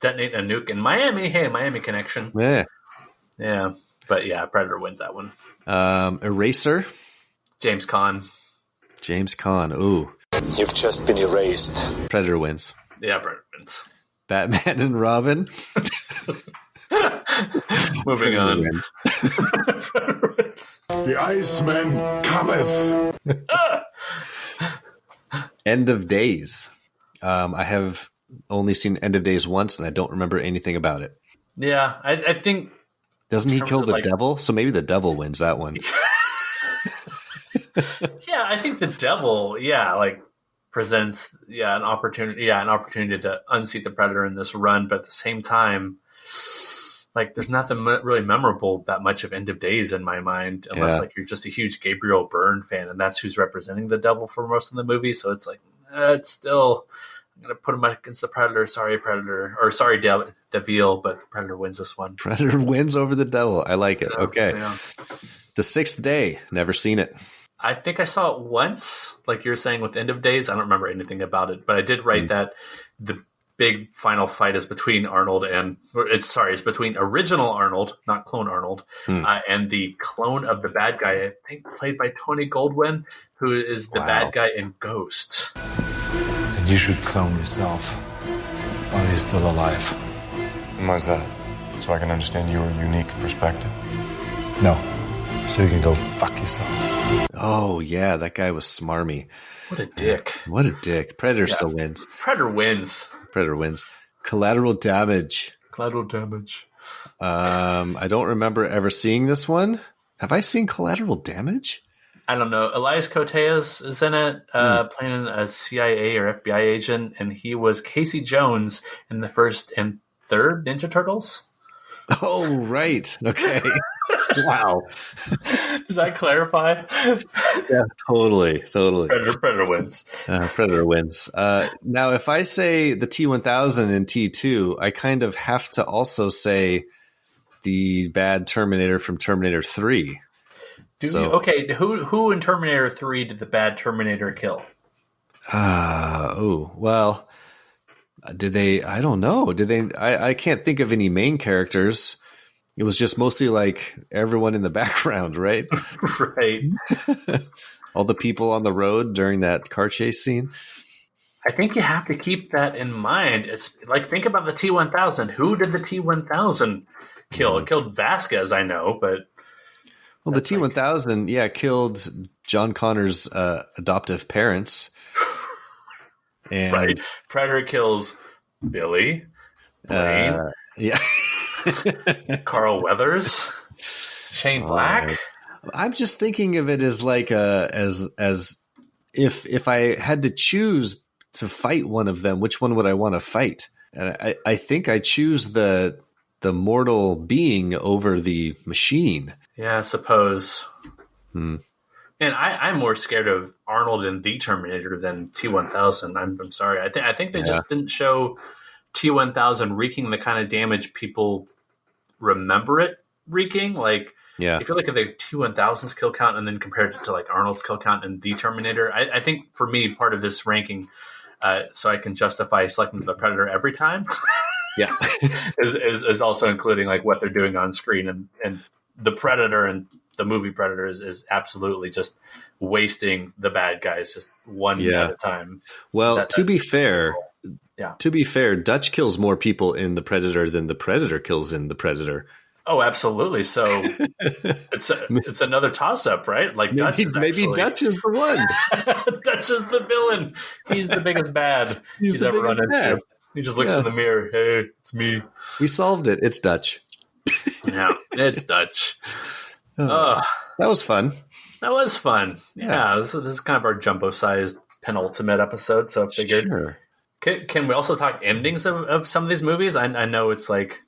detonate a nuke in Miami. Hey, Miami connection. Yeah. But yeah, Predator wins that one. Eraser. James Caan. Ooh. You've just been erased. Predator wins. Yeah, Predator wins. Batman and Robin. Moving on. Predator wins. The Iceman cometh. End of Days. I have only seen End of Days once, and I don't remember anything about it. Yeah, I think... Doesn't he kill the devil? So maybe the devil wins that one. Yeah, I think the devil, presents an opportunity to unseat the Predator in this run, but at the same time, like there's nothing really memorable that much of End of Days in my mind, unless like you're just a huge Gabriel Byrne fan, and that's who's representing the devil for most of the movie. So it's like it's still. I'm going to put him against the Predator. Sorry, Predator. Or sorry, Devil, but the Predator wins this one. Predator wins over the devil. I like it. Okay. Yeah. The Sixth Day. Never seen it. I think I saw it once, like you were saying with End of Days. I don't remember anything about it, but I did write that the big final fight is between Arnold and... It's between original Arnold, not clone Arnold, and the clone of the bad guy, I think played by Tony Goldwyn, who is the bad guy in Ghost. Then you should clone yourself while you're still alive. Why's that? So I can understand your unique perspective? No. So you can go fuck yourself. Oh, yeah. That guy was smarmy. What a dick. What a dick. Predator still wins. Predator wins. Collateral Damage. I don't remember ever seeing this one. Have I seen Collateral Damage? I don't know. Elias Koteas is in it, playing a CIA or FBI agent, and he was Casey Jones in the first and third Ninja Turtles. Oh, right. Okay. Wow. Does that clarify? Yeah, totally. Predator wins. Predator wins. Now, if I say the T-1000 and T2, I kind of have to also say the bad Terminator from Terminator 3. Okay, who in Terminator 3 did the bad Terminator kill? Well, did they? I don't know. Did they? I can't think of any main characters. It was just mostly like everyone in the background, right? Right. All the people on the road during that car chase scene. I think you have to keep that in mind. It's like, think about the T-1000. Who did the T-1000 kill? It killed Vasquez, I know, but... Well, the T-1000, killed John Connor's adoptive parents. And right. Predator kills Billy, Blaine, Carl Weathers, Shane Black. I'm just thinking of it as like as if I had to choose to fight one of them, which one would I want to fight? And I think I choose the mortal being over the machine. Yeah, I suppose. And I'm more scared of Arnold and the Terminator than T-1000. I'm sorry. I think they just didn't show T-1000 wreaking the kind of damage people remember it wreaking. Like, if you look at the T-1000's kill count and then compare it to like Arnold's kill count and the Terminator, I think for me, part of this ranking, so I can justify selecting the Predator every time, is also including like what they're doing on screen, and the Predator and the movie Predator is absolutely just wasting the bad guys just one at a time. Well, to be fair, Dutch kills more people in the Predator than the Predator kills in the Predator. Oh, absolutely. So it's another toss up, right? Like maybe Dutch is the one. Dutch is the villain. He's the biggest bad he's ever run into. He just looks in the mirror. Hey, it's me. We solved it. It's Dutch. Yeah, it's Dutch. That was fun. That was fun. Yeah, this is kind of our jumbo-sized penultimate episode. So I figured, can we also talk endings of some of these movies? I know it's like,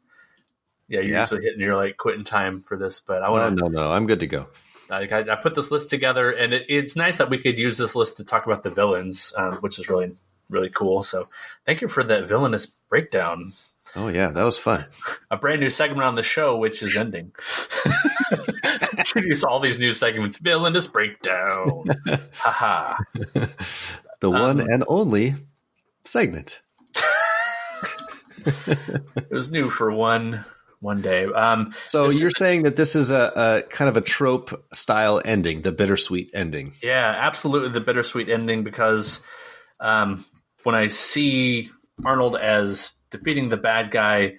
you're usually hitting your like quitting time for this, but I want to. No, I'm good to go. I put this list together, and it's nice that we could use this list to talk about the villains, which is really, really cool. So thank you for that villainous breakdown. Oh, yeah, that was fun. A brand new segment on the show, which is ending. Introduce all these new segments. Villainous breakdown. Haha. The one and only segment. It was new for one day. So you're saying that this is a kind of a trope style ending, the bittersweet ending. Yeah, absolutely, the bittersweet ending, because when I see Arnold as defeating the bad guy,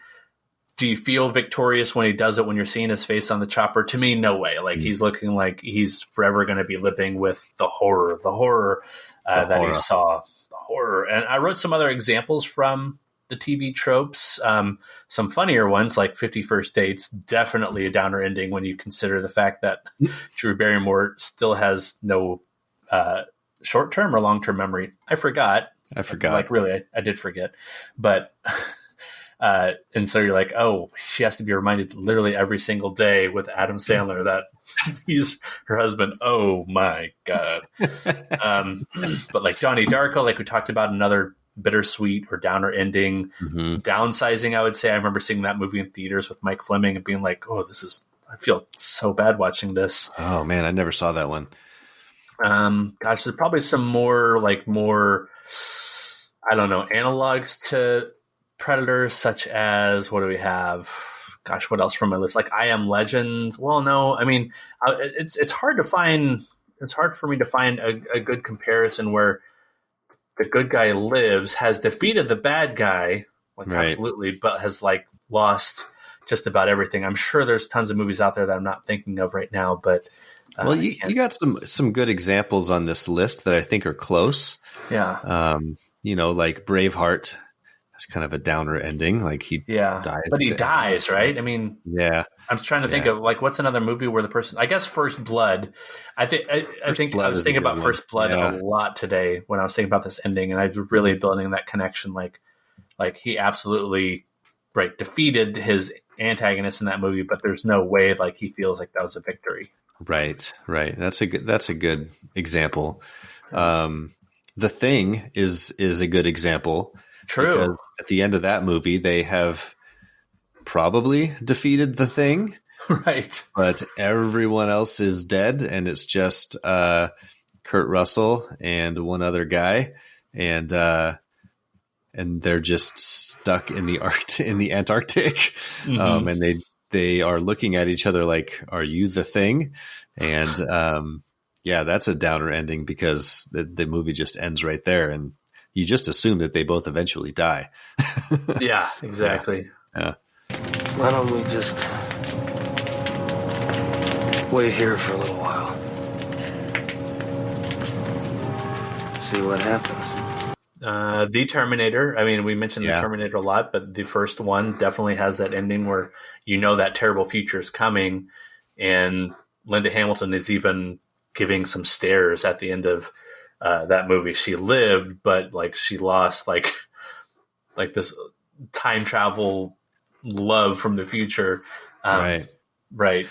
do you feel victorious when he does it when you're seeing his face on the chopper? To me, no way. Like, he's looking like he's forever going to be living with the horror that he saw. The horror. And I wrote some other examples from the TV tropes. Some funnier ones, like 50 First Dates, definitely a downer ending when you consider the fact that Drew Barrymore still has no short-term or long-term memory. I forgot. Like, really, I did forget. But, and so you're like, oh, she has to be reminded literally every single day with Adam Sandler that he's her husband. Oh, my God. But like Donnie Darko, like we talked about, another bittersweet or downer ending. Downsizing, I would say. I remember seeing that movie in theaters with Mike Fleming and being like, oh, I feel so bad watching this. Oh, man, I never saw that one. Gosh, there's probably some more, I don't know, analogs to Predator, such as, what do we have? Gosh, what else from my list? Like I Am Legend. Well, no, I mean, it's hard to find. It's hard for me to find a good comparison where the good guy lives, has defeated the bad guy, absolutely, but has lost just about everything. I'm sure there's tons of movies out there that I'm not thinking of right now, but well, you got some good examples on this list that I think are close. Yeah. Like Braveheart It's kind of a downer ending. Like he dies. But he dies, right? I mean, yeah. I'm trying to think of like what's another movie where the person. I guess First Blood. I think I was thinking about First Blood a lot today when I was thinking about this ending, and I was really building that connection. Like he absolutely defeated his antagonist in that movie, but there's no way like he feels like that was a victory. Right. That's a good example. The Thing is a good example. True. Because at the end of that movie, they have probably defeated the Thing. Right. But everyone else is dead, and it's just Kurt Russell and one other guy, and they're just stuck in the Antarctic, and they are looking at each other like, "Are you the Thing?" And that's a downer ending because the movie just ends right there, and you just assume that they both eventually die. Yeah, exactly. Yeah. Why don't we just wait here for a little while? See what happens. The Terminator. I mean, we mentioned the Terminator a lot, but the first one definitely has that ending where that terrible future is coming, and Linda Hamilton is even giving some stares at the end of that movie. She lived, but like she lost like this time travel love from the future. Right.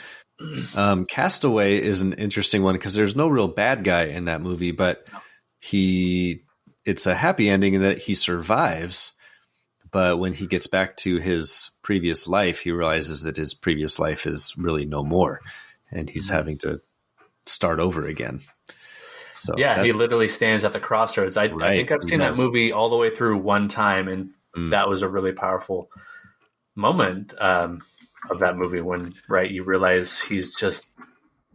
Castaway is an interesting one because there's no real bad guy in that movie, but it's a happy ending in that he survives. But when he gets back to his previous life, he realizes that his previous life is really no more, and he's having to start over again. So he literally stands at the crossroads. I think I've seen that movie all the way through one time, and that was a really powerful moment of that movie when you realize he's just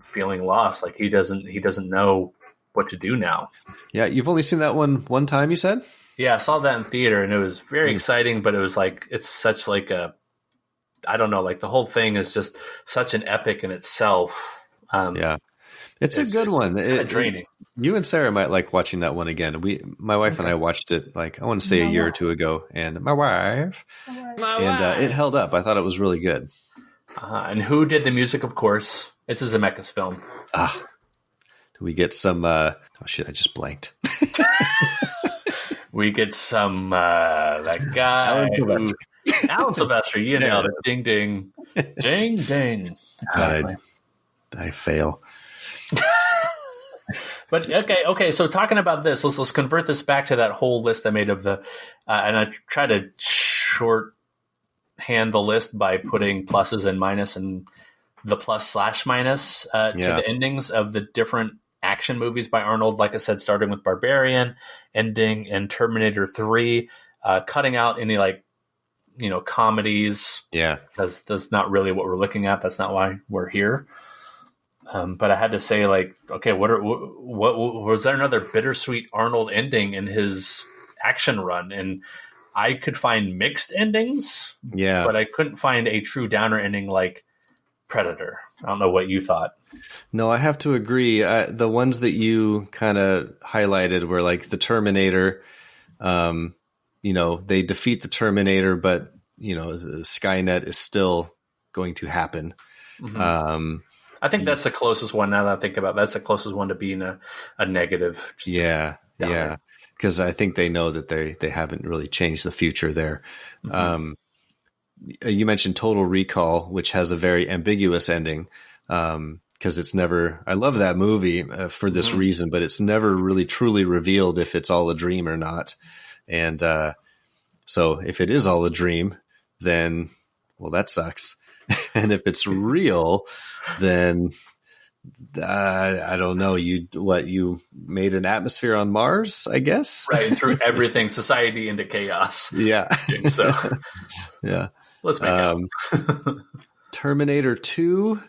feeling lost, like he doesn't know what to do now. Yeah, you've only seen that one time, you said? Yeah, I saw that in theater, and it was very exciting, but it was like it's such like a I don't know, like the whole thing is just such an epic in itself. It's a good one. It's draining. You and Sarah might like watching that one again. My wife and I watched it like I want to say a year or two ago, and it held up. I thought it was really good. And who did the music? Of course, it's a Zemeckis film. Do we get some? Oh shit! I just blanked. We get some that guy, Alan Silvestri. You nailed it. Ding ding, ding ding. Exactly. I fail. But okay. So talking about this, let's convert this back to that whole list I made of the, and I try to shorthand the list by putting pluses and minus and the plus/minus to the endings of the different action movies by Arnold. Like I said, starting with Barbarian, ending in Terminator 3, cutting out any comedies. Yeah, because that's not really what we're looking at. That's not why we're here. But I had to say, okay, what was there another bittersweet Arnold ending in his action run? And I could find mixed endings, but I couldn't find a true downer ending like Predator. I don't know what you thought. No, I have to agree. The ones that you kind of highlighted were like the Terminator. They defeat the Terminator, but Skynet is still going to happen. Mm-hmm. I think that's the closest one. Now that I think about it, that's the closest one to being a negative. Yeah. Because I think they know that they haven't really changed the future there. Mm-hmm. You mentioned Total Recall, which has a very ambiguous ending. Because it's never, I love that movie for this reason, but it's never really truly revealed if it's all a dream or not. And so if it is all a dream, then, well, that sucks. And if it's real, then I don't know. You made an atmosphere on Mars, I guess? Right, and threw everything, society into chaos. Yeah. So, yeah. Let's make out. Terminator 2.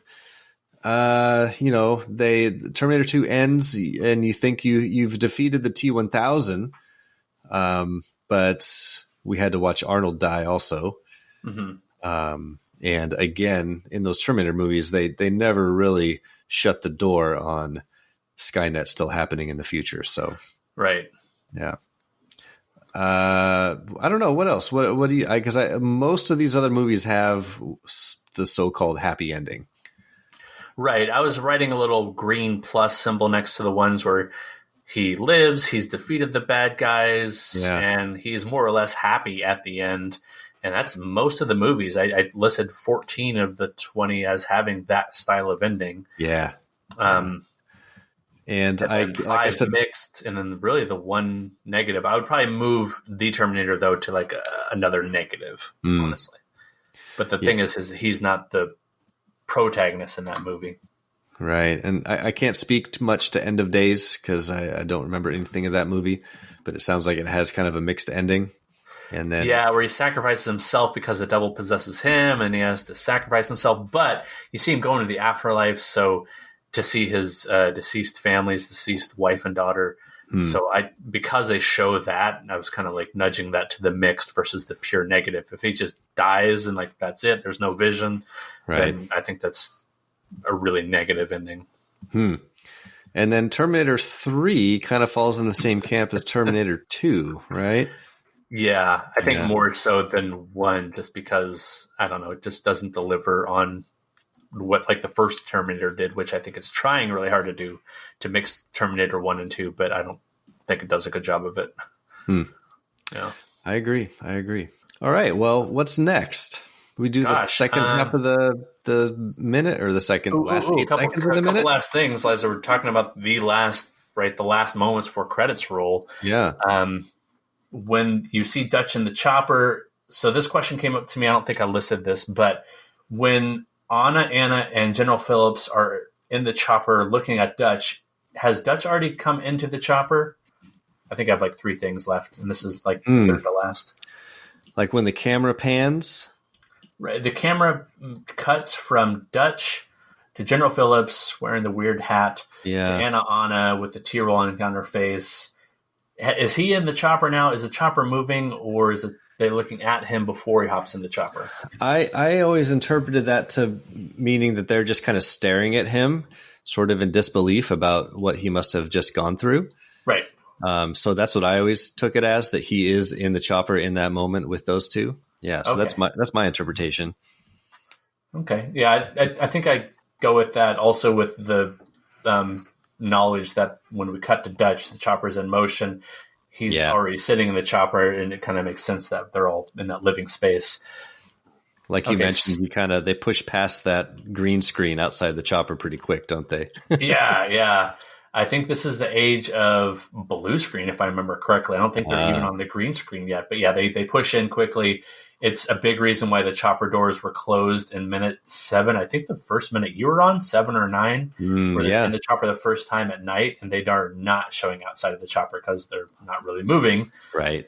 Terminator 2 ends and you think you've defeated the T-1000. But we had to watch Arnold die also. Mm-hmm. And again, in those Terminator movies, they never really shut the door on Skynet still happening in the future. So, right. Yeah. I don't know what else. What do you? Because most of these other movies have the so-called happy ending. Right. I was writing a little green plus symbol next to the ones where he lives, he's defeated the bad guys, and he's more or less happy at the end. And that's most of the movies. I listed 14 of the 20 as having that style of ending. Yeah. And like I said, mixed, and then really the one negative. I would probably move the Terminator though to like another negative, honestly. But the thing is he's not the protagonist in that movie, right? And I can't speak too much to End of Days because I don't remember anything of that movie. But it sounds like it has kind of a mixed ending. And then where he sacrifices himself because the devil possesses him, and he has to sacrifice himself. But you see him go into the afterlife, so to see his deceased family's deceased wife and daughter. So because they show that, I was kind of like nudging that to the mixed versus the pure negative. If he just dies and like that's it, there's no vision, then I think that's a really negative ending. And then Terminator 3 kind of falls in the same camp as Terminator 2, right? Yeah, I think more so than 1, just because, I don't know, it just doesn't deliver on what like the first Terminator did, which I think it's trying really hard to do, to mix Terminator 1 and 2, but I don't think it does a good job of it. Yeah, I agree. All right, well, what's next? We do the second half of the minute, or the second last 8 seconds of the minute? A couple last things, as we're talking about the last moments before credits roll. Yeah. When you see Dutch in the chopper, so this question came up to me, I don't think I listed this, but when Anna, and General Phillips are in the chopper looking at Dutch, has Dutch already come into the chopper? I think I have like 3 things left, and this is like third to last. Like when the camera pans? Right, the camera cuts from Dutch to General Phillips wearing the weird hat to Anna with the tear rolling down her face. Is he in the chopper now? Is the chopper moving, or is it they looking at him before he hops in the chopper? I always interpreted that to meaning that they're just kind of staring at him, sort of in disbelief about what he must have just gone through. Right. So that's what I always took it as, that he is in the chopper in that moment with those two. Yeah. So that's my interpretation. Okay. Yeah. I think I go with that also with the knowledge that when we cut to Dutch, the chopper's in motion. He's already sitting in the chopper, and it kind of makes sense that they're all in that living space. Like you mentioned, they push past that green screen outside the chopper pretty quick, don't they? Yeah. I think this is the age of blue screen, if I remember correctly. I don't think they're even on the green screen yet. But yeah, they push in quickly. It's a big reason why the chopper doors were closed in minute 7. I think the first minute you were on, 7 or 9, where they're in the chopper the first time at night, and they are not showing outside of the chopper because they're not really moving. Right.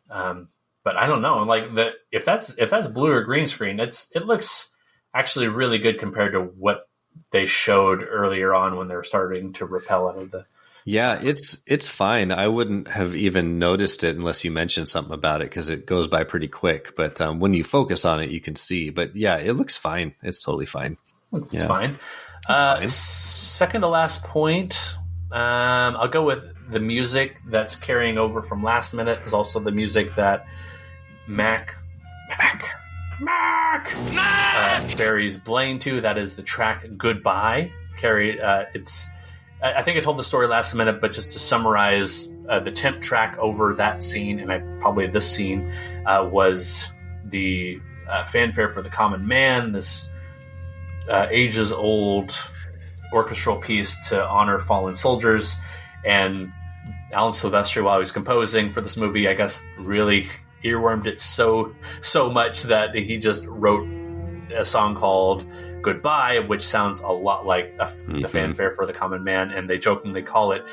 But I don't know. Like if that's blue or green screen, it looks actually really good compared to what they showed earlier on when they were starting to rappel out of the. Yeah, it's fine. I wouldn't have even noticed it unless you mentioned something about it, because it goes by pretty quick. But when you focus on it, you can see. But yeah, it looks fine. It's totally fine. It's fine. Second to last point, I'll go with the music that's carrying over from last minute is also the music that Mac Barry's Blaine to. That is the track Goodbye. I think I told the story last minute, but just to summarize, the temp track over that scene, and probably this scene, was the fanfare for the common man, this ages-old orchestral piece to honor fallen soldiers. And Alan Silvestri, while he was composing for this movie, I guess really earwormed it so much that he just wrote a song called Goodbye, which sounds a lot like the fanfare for the common man, and they jokingly call it.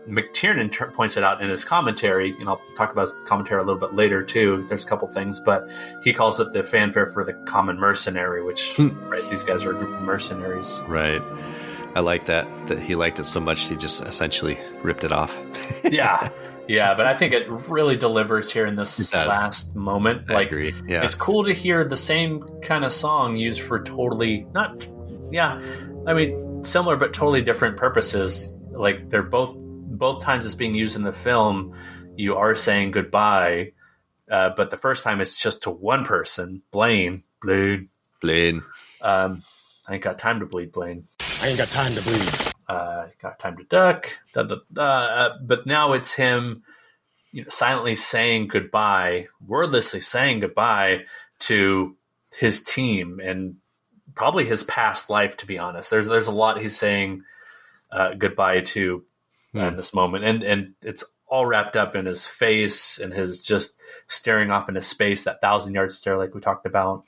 McTiernan points it out in his commentary, and I'll talk about his commentary a little bit later too. There's a couple things, but he calls it the fanfare for the common mercenary, which these guys are a group of mercenaries. Right. I like that he liked it so much he just essentially ripped it off. Yeah, but I think it really delivers here in this last moment. I agree. Yeah. It's cool to hear the same kind of song used for similar but totally different purposes. Like they're both times it's being used in the film, you are saying goodbye, but the first time it's just to one person, Blaine. I ain't got time to bleed, Blaine. I ain't got time to bleed. Got time to duck. But now it's him, silently saying goodbye, wordlessly saying goodbye to his team and probably his past life. To be honest, there's a lot he's saying goodbye to in this moment, and it's all wrapped up in his face and his just staring off into space, that 1,000-yard stare, like we talked about.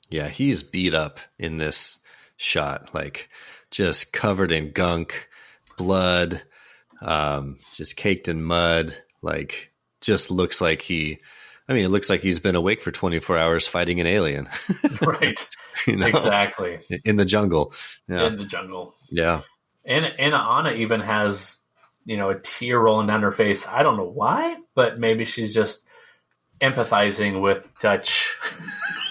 Yeah, he's beat up in this shot, like just covered in gunk, blood, just caked in mud. Like, just looks like it looks like he's been awake for 24 hours fighting an alien. Right. Exactly. In the jungle. Yeah. In the jungle. Yeah. And Anna even has, a tear rolling down her face. I don't know why, but maybe she's just empathizing with Dutch.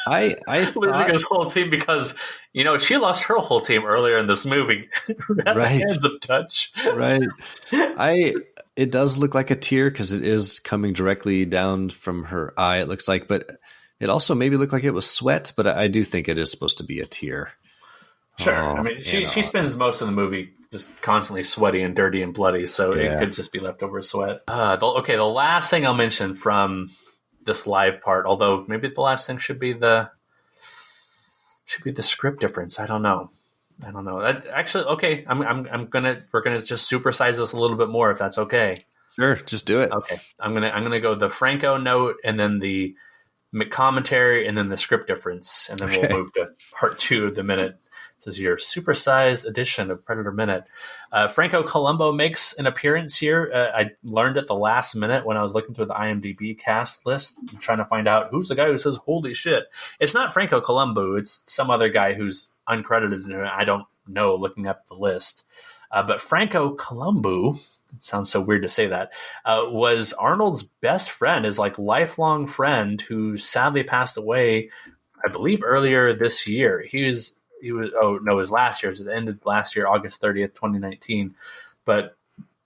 I losing his whole team because, she lost her whole team earlier in this movie. At the hands of Dutch. Right. It does look like a tear because it is coming directly down from her eye, it looks like, but it also maybe looked like it was sweat, but I do think it is supposed to be a tear. Sure. She spends most of the movie just constantly sweaty and dirty and bloody, so it could just be leftover sweat. The last thing I'll mention from this live part, although maybe the last thing should be the script difference. I don't know. Actually, okay. We're gonna just supersize this a little bit more if that's okay. Sure, just do it. Okay, I'm gonna go the Franco note and then the commentary and then the script difference, and then we'll move to part 2 of the minute. This is your supersized edition of Predator Minute. Franco Columbo makes an appearance here. I learned at the last minute when I was looking through the IMDb cast list, trying to find out who's the guy who says, "Holy shit." It's not Franco Columbo. It's some other guy who's uncredited. And I don't know, looking up the list. But Franco Columbo, it sounds so weird to say that, was Arnold's best friend, his lifelong friend who sadly passed away, I believe, earlier this year. It was last year. It ended last year, August 30th, 2019. But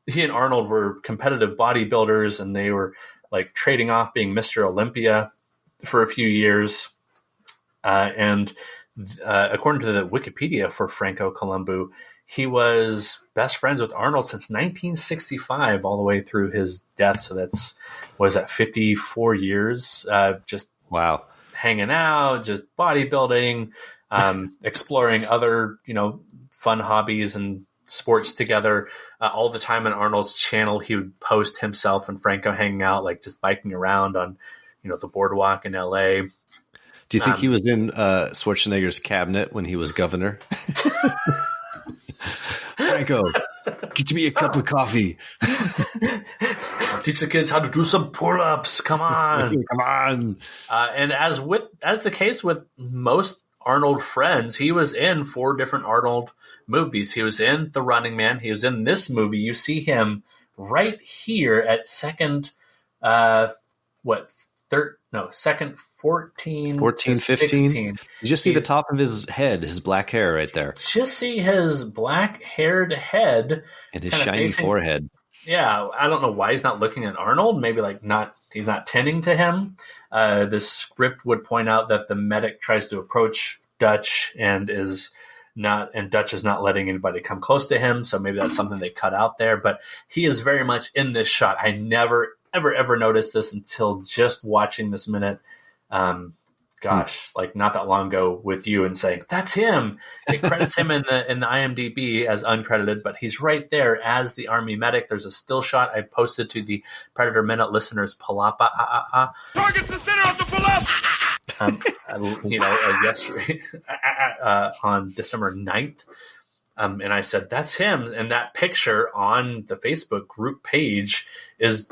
he and Arnold were competitive bodybuilders, and they were trading off being Mr. Olympia for a few years. And according to the Wikipedia for Franco Columbo, he was best friends with Arnold since 1965, all the way through his death. So that's, 54 years? Just wow, hanging out, just bodybuilding, exploring other, fun hobbies and sports together. All the time on Arnold's channel, he would post himself and Franco hanging out, just biking around on, the boardwalk in LA. Do you think he was in Schwarzenegger's cabinet when he was governor? Franco, get me a cup of coffee. Teach the kids how to do some pull-ups. Come on. Come on. And as the case with most Arnold friends, he was in 4 different Arnold movies. He was in The Running Man. He was in this movie. You see him right here at second 14, 15. 16. You just see the top of his head, his black hair right there. Just see his black-haired head. And his shiny forehead. Yeah, I don't know why he's not looking at Arnold. Maybe he's not tending to him. The script would point out that the medic tries to approach Dutch and Dutch is not letting anybody come close to him. So maybe that's something they cut out there. But he is very much in this shot. I never, ever noticed this until just watching this minute. Not that long ago with you and saying, that's him. It credits him in the IMDb as uncredited, but he's right there as the Army medic. There's a still shot I posted to the Predator Minute listeners. Palapa. Target's the center of the pull-up! Yesterday on December 9th. And I said, that's him. And that picture on the Facebook group page is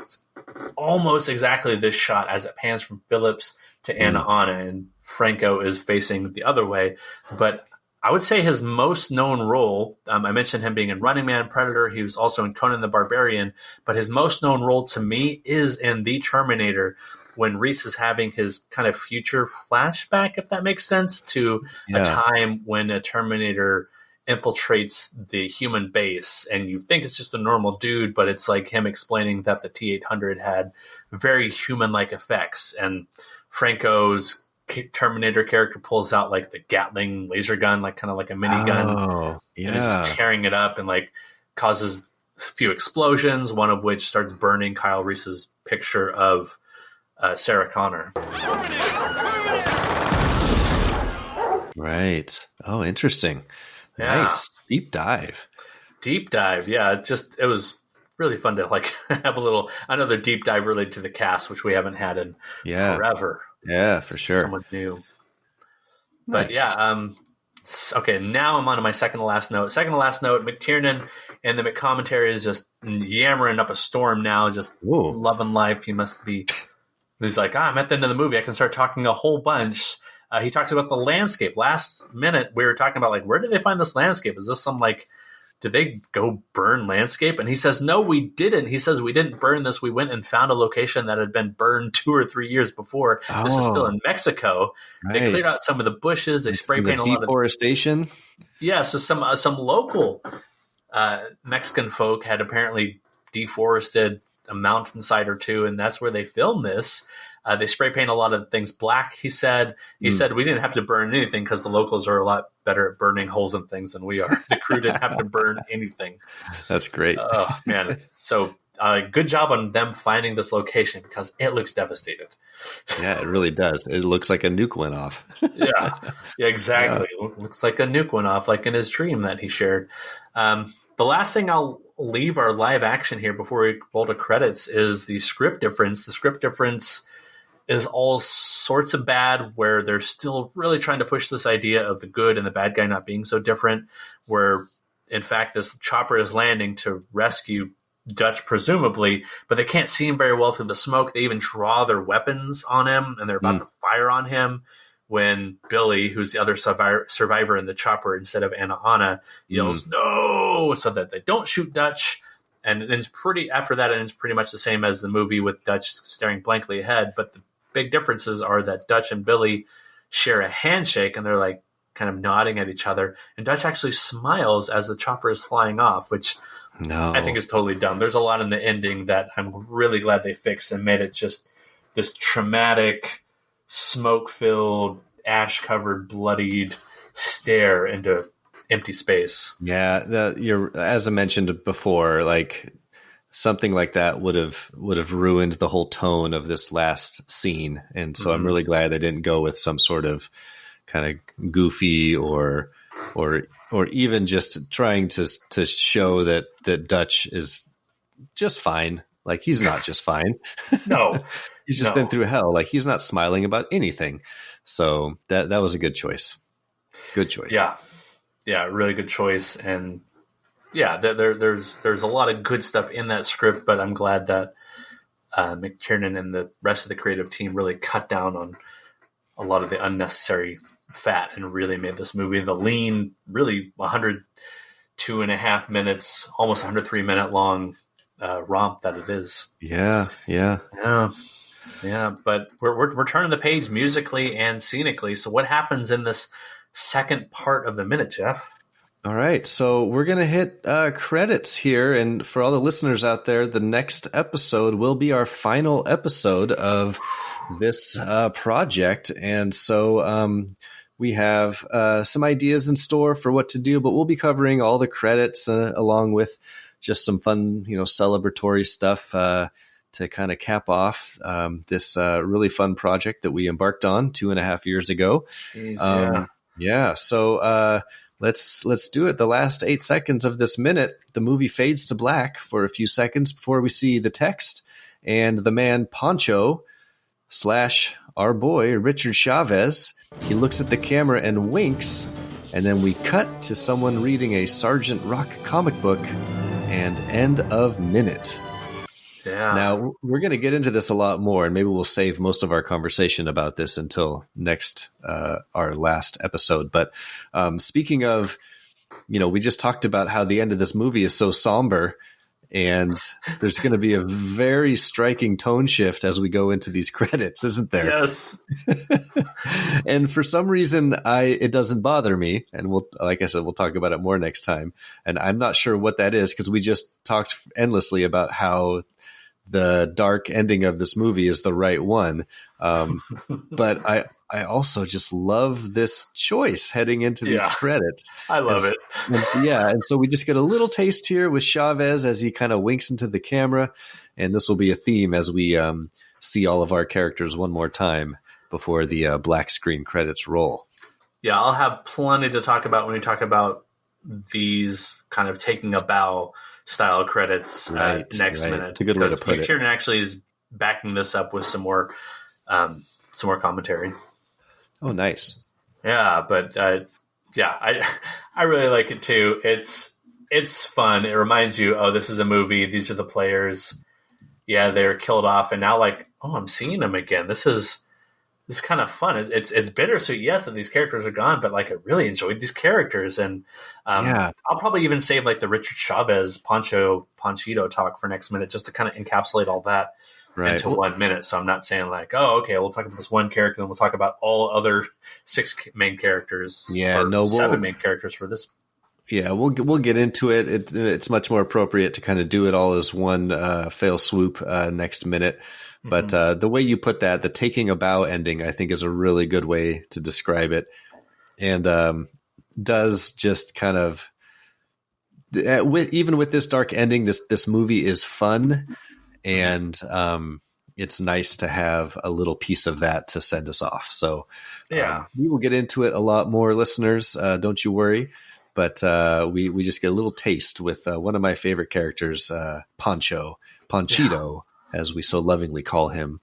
almost exactly this shot as it pans from Phillips to Anna, and Franco is facing the other way. But I would say his most known role, I mentioned him being in Running Man, Predator. He was also in Conan the Barbarian. But his most known role to me is in The Terminator, when Reese is having his kind of future flashback, if that makes sense, to a time when a Terminator infiltrates the human base, and you think it's just a normal dude, but it's like him explaining that the T-800 had very human-like effects, and Franco's Terminator character pulls out like the Gatling laser gun, like kind of like a minigun, and is just tearing it up and like causes a few explosions, one of which starts burning Kyle Reese's picture of Sarah Connor. Right. Oh, interesting. Yeah. Nice. Deep dive. Yeah. It was really fun to like have another deep dive related to the cast, which we haven't had in forever. Yeah, for sure. Someone new. Nice. But yeah, okay, now I'm on to my second to last note. McTiernan and the McCommentary is just yammering up a storm now, just loving life. He's like, I'm at the end of the movie. I can start talking a whole bunch. He talks about the landscape. Last minute, we were talking about, like, where did they find this landscape? Is this some, like, did they go burn landscape? And he says, no, we didn't. He says, we didn't burn this. We went and found a location that had been burned 2 or 3 years before. This is still in Mexico. Right. They cleared out some of the bushes. They spray painted a lot of deforestation. Yeah, so some local Mexican folk had apparently deforested a mountainside or two, and that's where they filmed this. They spray paint a lot of things black, he said. He said we didn't have to burn anything because the locals are a lot better at burning holes in things than we are. The crew didn't have to burn anything. That's great. Oh, man. So good job on them finding this location because it looks devastated. Yeah, it really does. It looks like a nuke went off. Yeah, exactly. Yeah. It looks like a nuke went off, like in his dream that he shared. The last thing I'll leave our live action here before we roll to credits is the script difference. The script difference is all sorts of bad, where they're still really trying to push this idea of the good and the bad guy not being so different, where in fact this chopper is landing to rescue Dutch presumably, but they can't see him very well through the smoke. They even draw their weapons on him and they're about to fire on him when Billy, who's the other survivor in the chopper instead of Anna, yells no, so that they don't shoot Dutch. And it's pretty much the same as the movie with Dutch staring blankly ahead, but the big differences are that Dutch and Billy share a handshake and they're like kind of nodding at each other. And Dutch actually smiles as the chopper is flying off, which I think is totally dumb. There's a lot in the ending that I'm really glad they fixed and made it just this traumatic, smoke-filled, ash-covered, bloodied stare into empty space. Yeah, as I mentioned before, like something like that would have ruined the whole tone of this last scene, and so I'm really glad they didn't go with some sort of kind of goofy or even just trying to show that Dutch is just fine. Like, he's not just fine. No, he's just been through hell. Like, he's not smiling about anything. So that was a good choice. Good choice. Yeah, really good choice. And yeah, there's a lot of good stuff in that script, but I'm glad that McTiernan and the rest of the creative team really cut down on a lot of the unnecessary fat and really made this movie the lean, really 102.5 minutes, almost 103 minute long romp that it is. Yeah. But we're turning the page musically and scenically. So what happens in this second part of the minute, Jeff? All right, so we're going to hit credits here, and for all the listeners out there, the next episode will be our final episode of this project, and so we have some ideas in store for what to do, but we'll be covering all the credits along with just some fun, celebratory stuff to kind of cap off this really fun project that we embarked on 2.5 years ago. Jeez, yeah, so let's do it. The last 8 seconds of this minute, the movie fades to black for a few seconds before we see the text and the man Poncho / our boy Richard Chavez. He looks at the camera and winks, and then we cut to someone reading a Sergeant Rock comic book, and end of minute. Yeah. Now, we're going to get into this a lot more, and maybe we'll save most of our conversation about this until next, our last episode. But speaking of, we just talked about how the end of this movie is so somber, And there's going to be a very striking tone shift as we go into these credits, isn't there? Yes. And for some reason, it doesn't bother me. And like I said, we'll talk about it more next time. And I'm not sure what that is, because we just talked endlessly about how the dark ending of this movie is the right one. But I also just love this choice heading into these credits. I love it. And so we just get a little taste here with Chavez as he kind of winks into the camera. And this will be a theme as we see all of our characters one more time before the black screen credits roll. Yeah, I'll have plenty to talk about when we talk about these kind of taking a bow style credits next minute. It's a good way to put it. Tiernan actually is backing this up with some more commentary. Oh, nice. Yeah, but I really like it too. It's fun. It reminds you, oh, this is a movie. These are the players. Yeah, they're killed off, and now I'm seeing them again. This is kind of fun. It's bittersweet, yes, that these characters are gone, but I really enjoyed these characters, and I'll probably even save the Richard Chavez Ponchito talk for next minute, just to kind of encapsulate all that into 1 minute. So I'm not saying oh, okay, we'll talk about this one character, and we'll talk about all other 6 main characters. Yeah, 7 main characters for this. Yeah, we'll get into it. It's much more appropriate to kind of do it all as one fail swoop next minute. But the way you put that, the taking a bow ending, I think is a really good way to describe it, and does just kind of even with this dark ending, this movie is fun, and it's nice to have a little piece of that to send us off. So we will get into it a lot more, listeners. Don't you worry. But we just get a little taste with one of my favorite characters, Ponchito, as we so lovingly call him,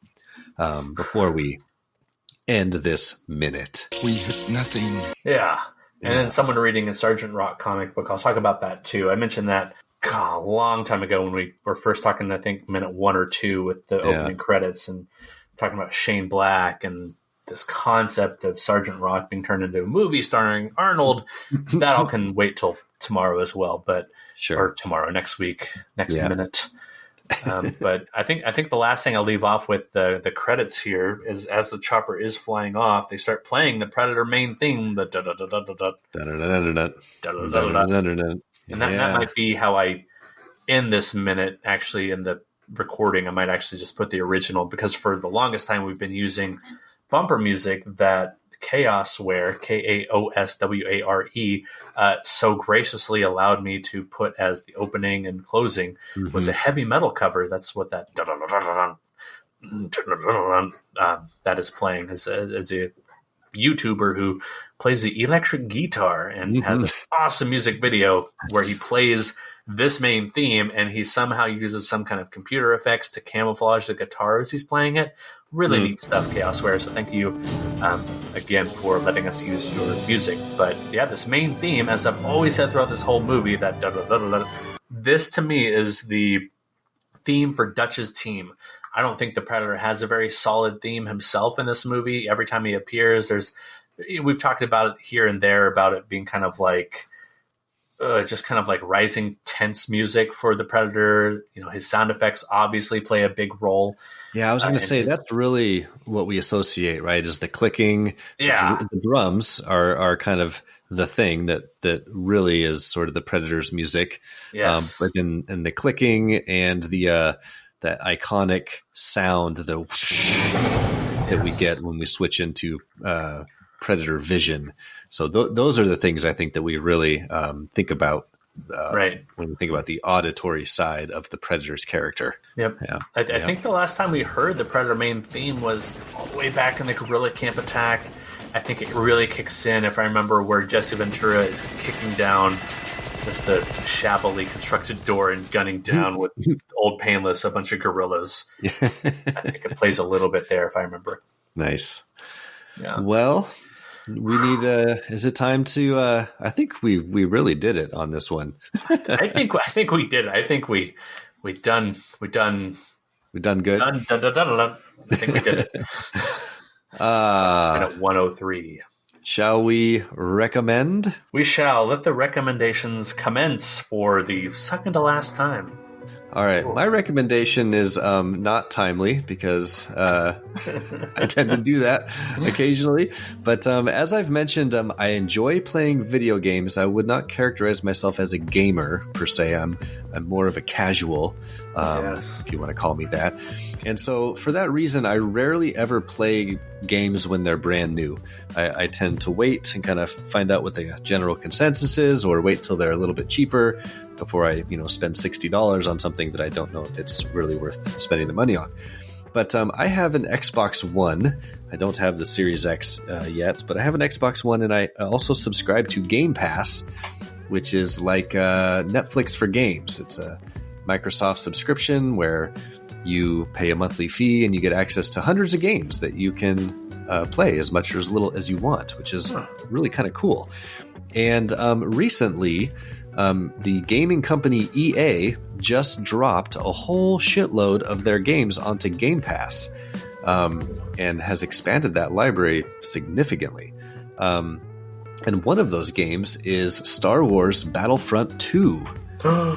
before we end this minute. We hit nothing. Yeah. And then someone reading a Sergeant Rock comic book, I'll talk about that too. I mentioned that a long time ago when we were first talking, I think, minute 1 or 2 with the opening credits, and talking about Shane Black and this concept of Sergeant Rock being turned into a movie starring Arnold. That all can wait till tomorrow as well, or tomorrow, next week, next minute. But I think the last thing I'll leave off with the credits here is, as the chopper is flying off, they start playing the Predator main theme, the da da da da da da da da da. And that might be how I end this minute. Actually, in the recording, I might actually just put the original, because for the longest time we've been using bumper music that Chaosware, Kaosware, so graciously allowed me to put as the opening and closing, was a heavy metal cover. That's what that that is playing as a YouTuber who plays the electric guitar and has an awesome music video where he plays this main theme, and he somehow uses some kind of computer effects to camouflage the guitar as he's playing it. Really neat stuff, Chaosware. So thank you again for letting us use your music. But yeah, this main theme, as I've always said throughout this whole movie, that this to me is the theme for Dutch's team. I don't think the Predator has a very solid theme himself in this movie. Every time he appears, we've talked about it here and there, about it being kind of just kind of rising tense music for the Predator. His sound effects obviously play a big role. Yeah, I was going to say that's really what we associate, right? Is the clicking. Yeah. The drums are kind of the thing that really is sort of the Predator's music. Yes. But in the clicking and that iconic sound that we get when we switch into Predator vision. So those are the things I think that we really think about when we think about the auditory side of the Predator's character. Yep. Yeah. I think the last time we heard the Predator main theme was all the way back in the Guerrilla Camp Attack. I think it really kicks in, if I remember, where Jesse Ventura is kicking down just a shabbily constructed door and gunning down with Old Painless a bunch of gorillas. I think it plays a little bit there, if I remember. Nice. Yeah. Well, we need. Is it time to? I think we really did it on this one. I think we did. I think we done good. Dun. I think we did it. At 103. Shall we recommend? We shall. Let the recommendations commence for the second to last time. All right. My recommendation is not timely because I tend to do that occasionally. But as I've mentioned, I enjoy playing video games. I would not characterize myself as a gamer per se. I'm more of a casual, if you want to call me that. And so for that reason, I rarely ever play games when they're brand new. I tend to wait and kind of find out what the general consensus is, or wait till they're a little bit cheaper before I, spend $60 on something that I don't know if it's really worth spending the money on. But I have an Xbox One. I don't have the Series X yet, but I have an Xbox One, and I also subscribe to Game Pass, which is like Netflix for games. It's a Microsoft subscription where you pay a monthly fee and you get access to hundreds of games that you can play as much or as little as you want, which is really kind of cool. And recently, the gaming company EA just dropped a whole shitload of their games onto Game Pass, and has expanded that library significantly. And one of those games is Star Wars Battlefront 2.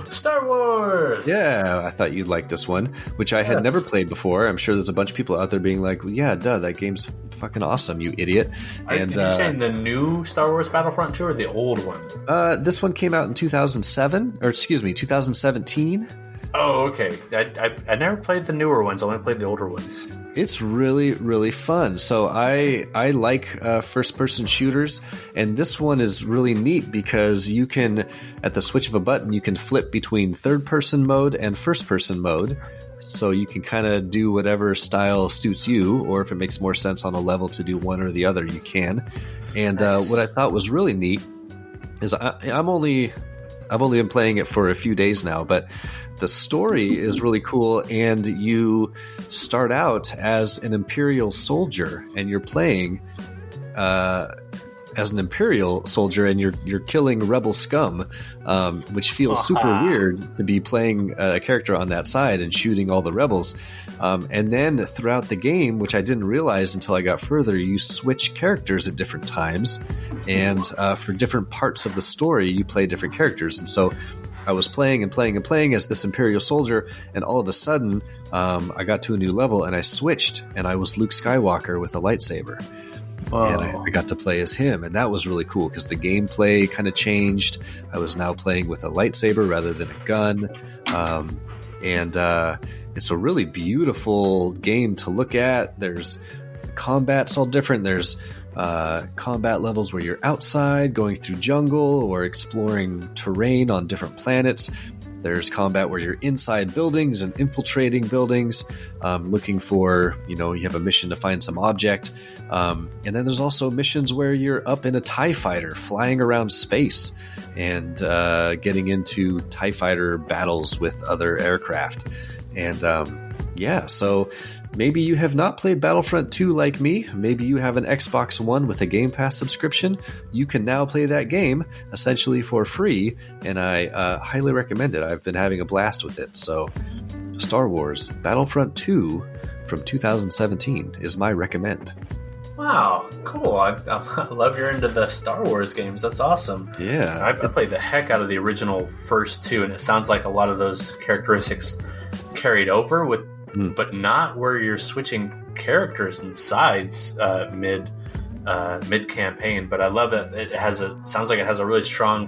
Star Wars! Yeah, I thought you'd like this one, which I had never played before. I'm sure there's a bunch of people out there being like, well, yeah, duh, that game's fucking awesome, you idiot. Are you saying the new Star Wars Battlefront 2 or the old one? This one came out in 2017. Oh, okay. I never played the newer ones. I only played the older ones. It's really, really fun. So I like first-person shooters, and this one is really neat because you can, at the switch of a button, you can flip between third-person mode and first-person mode. So you can kind of do whatever style suits you, or if it makes more sense on a level to do one or the other, you can. And nice. What I thought was really neat is I've only been playing it for a few days now, but the story is really cool, and you start out as an Imperial soldier, and you're playing as an Imperial soldier, and you're killing rebel scum, which feels super weird to be playing a character on that side and shooting all the rebels. And then throughout the game, which I didn't realize until I got further, you switch characters at different times, and for different parts of the story, you play different characters. And so I was playing as this Imperial soldier, and all of a sudden, I got to a new level, and I switched, and I was Luke Skywalker with a lightsaber. Whoa. And I got to play as him, and that was really cool because the gameplay kind of changed. I was now playing with a lightsaber rather than a gun, and it's a really beautiful game to look at. There's combat's all different. There's combat levels where you're outside going through jungle or exploring terrain on different planets. There's combat where you're inside buildings and infiltrating buildings, looking for, you have a mission to find some object. And then there's also missions where you're up in a TIE fighter flying around space and getting into TIE fighter battles with other aircraft. And so maybe you have not played Battlefront 2 like me. Maybe you have an Xbox One with a Game Pass subscription. You can now play that game essentially for free, and I highly recommend it. I've been having a blast with it. So Star Wars Battlefront 2 from 2017 is my recommend. Wow, cool. I love you're into the Star Wars games. That's awesome. Yeah. I played the heck out of the original first two, and it sounds like a lot of those characteristics carried over with, but not where you're switching characters and sides mid campaign. But I love that it sounds like it has a really strong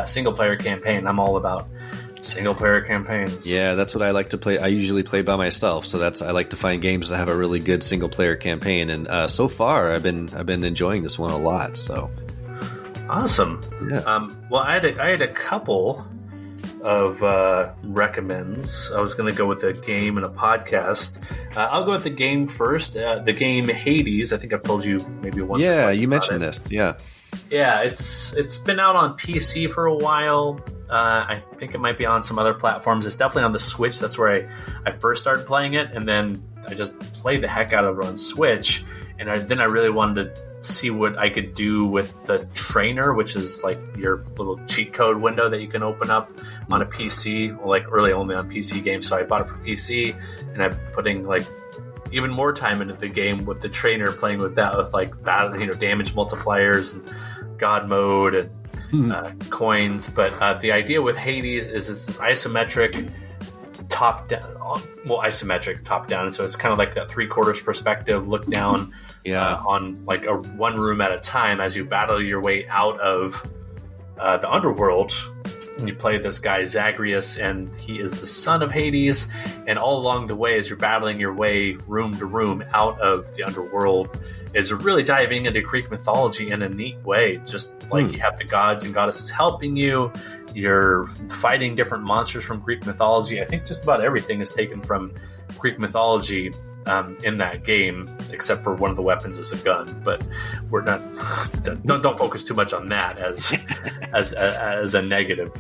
single player campaign. I'm all about single player campaigns. Yeah, that's what I like to play. I usually play by myself, so I like to find games that have a really good single player campaign. And so far, I've been enjoying this one a lot. So awesome. Yeah. Well, I had a couple of recommends. I was going to go with a game and a podcast. I'll go with the game first. The game Hades. I think I've told you maybe once. Yeah, you mentioned this. Yeah, it's been out on PC for a while. I think it might be on some other platforms. It's definitely on the Switch. That's where I first started playing it, and then I just played the heck out of it on Switch. And then I really wanted to see what I could do with the trainer, which is like your little cheat code window that you can open up on a PC, like really only on PC games. So I bought it for PC, and I'm putting like even more time into the game with the trainer, playing with that, with like battle, damage multipliers and God mode, and coins. But the idea with Hades is it's this isometric top down, isometric top down, and so it's kind of like that 3/4 perspective, look down on like a one room at a time as you battle your way out of the underworld. And you play this guy Zagreus, and he is the son of Hades. And all along the way, as you're battling your way room to room out of the underworld, is really diving into Greek mythology in a neat way. Just like you have the gods and goddesses helping you, you're fighting different monsters from Greek mythology. I think just about everything is taken from Greek mythology in that game, except for one of the weapons is a gun. But we're not don't focus too much on that as a negative.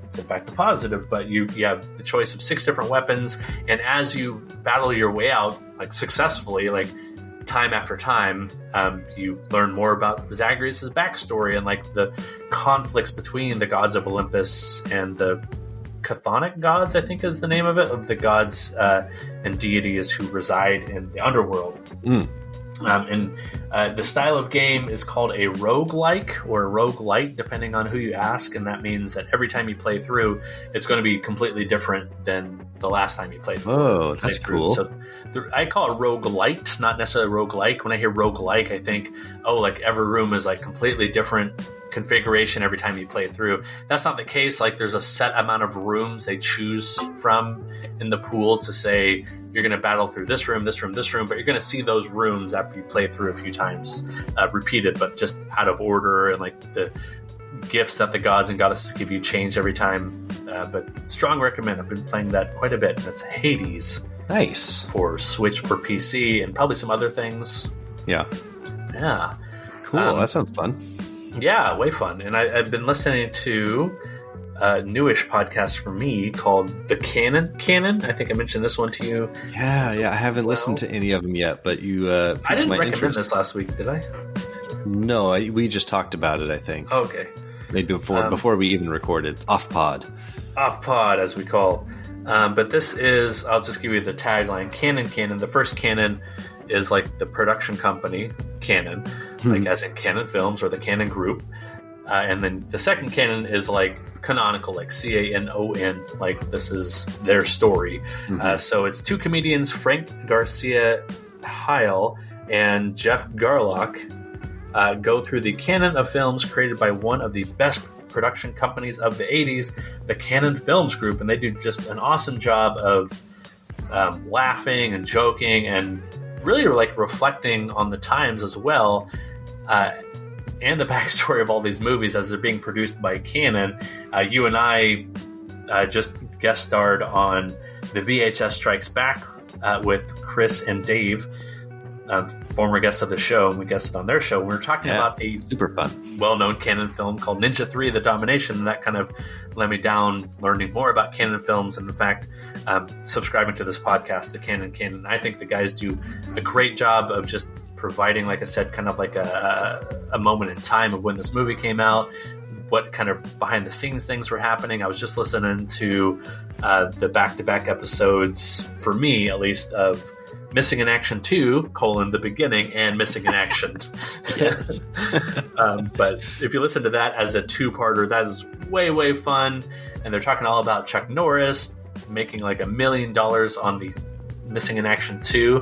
It's in fact a positive. But you have the choice of 6 different weapons, and as you battle your way out, like successfully, like time after time, you learn more about Zagreus' backstory and like the conflicts between the gods of Olympus and the Chthonic gods, I think is the name of it, of the gods and deities who reside in the underworld. And the style of game is called a roguelike or a roguelite, depending on who you ask, and that means that every time you play through, it's going to be completely different than the last time you played through. Oh, that's cool. So I call it roguelite, not necessarily roguelike. When I hear roguelike, I think, like every room is like completely different configuration every time you play through. That's not the case. Like there's a set amount of rooms they choose from in the pool to say you're going to battle through this room, this room, this room, but you're going to see those rooms after you play through a few times, repeated, but just out of order, and like the gifts that the gods and goddesses give you change every time. But strong recommend. I've been playing that quite a bit. That's Hades. Nice. For Switch or PC and probably some other things. Yeah. Cool. That sounds fun. Yeah, way fun. And I've been listening to a newish podcast for me called The Canon. I think I mentioned this one to you. Yeah, I haven't listened to any of them yet, but you I didn't recommend this last week, did I? No, we just talked about it, I think. Oh, okay. Maybe before we even recorded. Off pod, as we call. But this is, I'll just give you the tagline. Canon. The first Canon is like the production company, Canon, like as in Canon Films or the Canon Group. And then the second Canon is like canonical, like Canon, like this is their story. So it's 2 comedians, Frank Garcia Heil and Jeff Garlock, go through the canon of films created by one of the best production companies of the 80s, the Canon Films Group. And they do just an awesome job of laughing and joking and really like reflecting on the times as well, and the backstory of all these movies as they're being produced by Canon. You and I just guest starred on the VHS Strikes Back with Chris and Dave, former guests of the show, and we guested on their show. We were talking about a super fun, well-known Canon film called Ninja 3: The Domination, and that kind of led me down learning more about Canon films, and in fact, subscribing to this podcast, The Canon. I think the guys do a great job of just providing, like I said, kind of like a moment in time of when this movie came out, what kind of behind-the-scenes things were happening. I was just listening to the back-to-back episodes, for me at least, of Missing in Action 2, the beginning, and Missing in Action. Yes. But if you listen to that as a 2-parter, that is way, way fun. And they're talking all about Chuck Norris making like $1 million on the Missing in Action 2,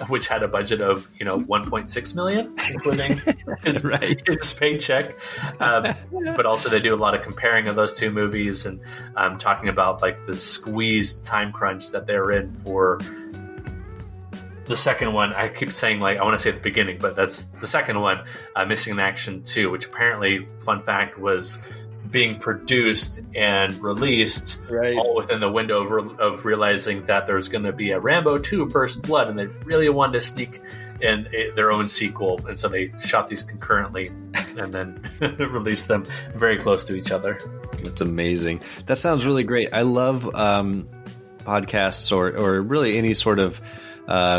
which had a budget of, $1.6 million, including his paycheck. But also they do a lot of comparing of those two movies and talking about like the squeezed time crunch that they're in for the second one. I keep saying, like, I want to say at the beginning, but that's the second one, Missing in Action 2, which apparently, fun fact, was being produced and released all within the window of realizing that there's going to be a Rambo 2 First Blood, and they really wanted to sneak in their own sequel, and so they shot these concurrently and then released them very close to each other. That's amazing. That sounds really great. I love podcasts or really any sort of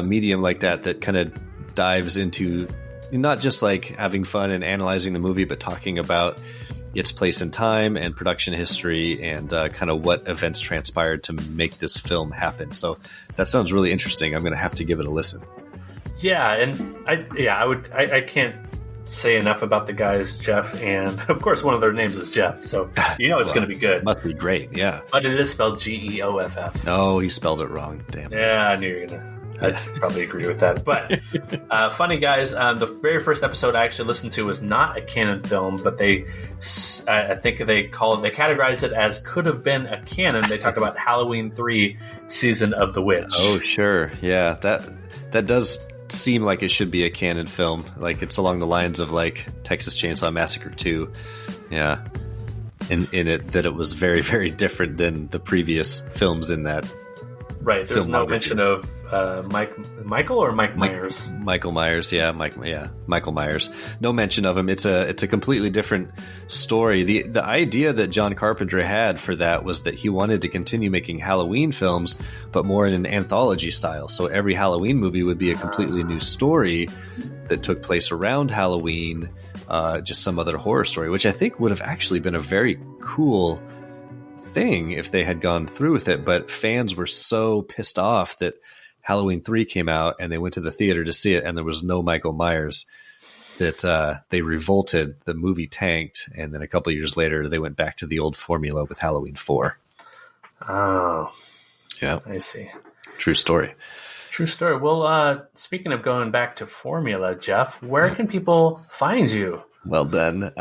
medium like that kind of dives into not just like having fun and analyzing the movie, but talking about its place in time and production history and kind of what events transpired to make this film happen. So that sounds really interesting. I'm going to have to give it a listen. Yeah, and I can't say enough about the guys, Jeff, and of course one of their names is Jeff, so you know it's going to be good. Must be great, yeah. But it is spelled Geoff. Oh, he spelled it wrong. Damn. Yeah, I knew you were going to. I'd probably agree with that. But funny, guys, the very first episode I actually listened to was not a canon film, but I think they categorized it as could have been a canon. They talk about Halloween 3 Season of the Witch. Oh, sure. Yeah, that does seem like it should be a canon film. Like, it's along the lines of, like, Texas Chainsaw Massacre 2. Yeah. In it, that it was very, very different than the previous films in that. Right, there's no mention of Michael or Mike Myers. Michael Myers, yeah, Michael Myers. No mention of him. It's a completely different story. The idea that John Carpenter had for that was that he wanted to continue making Halloween films, but more in an anthology style. So every Halloween movie would be a completely new story that took place around Halloween, just some other horror story, which I think would have actually been a very cool thing if they had gone through with it. But fans were so pissed off that Halloween 3 came out and they went to the theater to see it and there was no Michael Myers that they revolted. The movie tanked, and then a couple of years later they went back to the old formula with Halloween 4. Oh, yeah, I see. True story. Well, speaking of going back to formula, Jeff, where can people find you? Well done.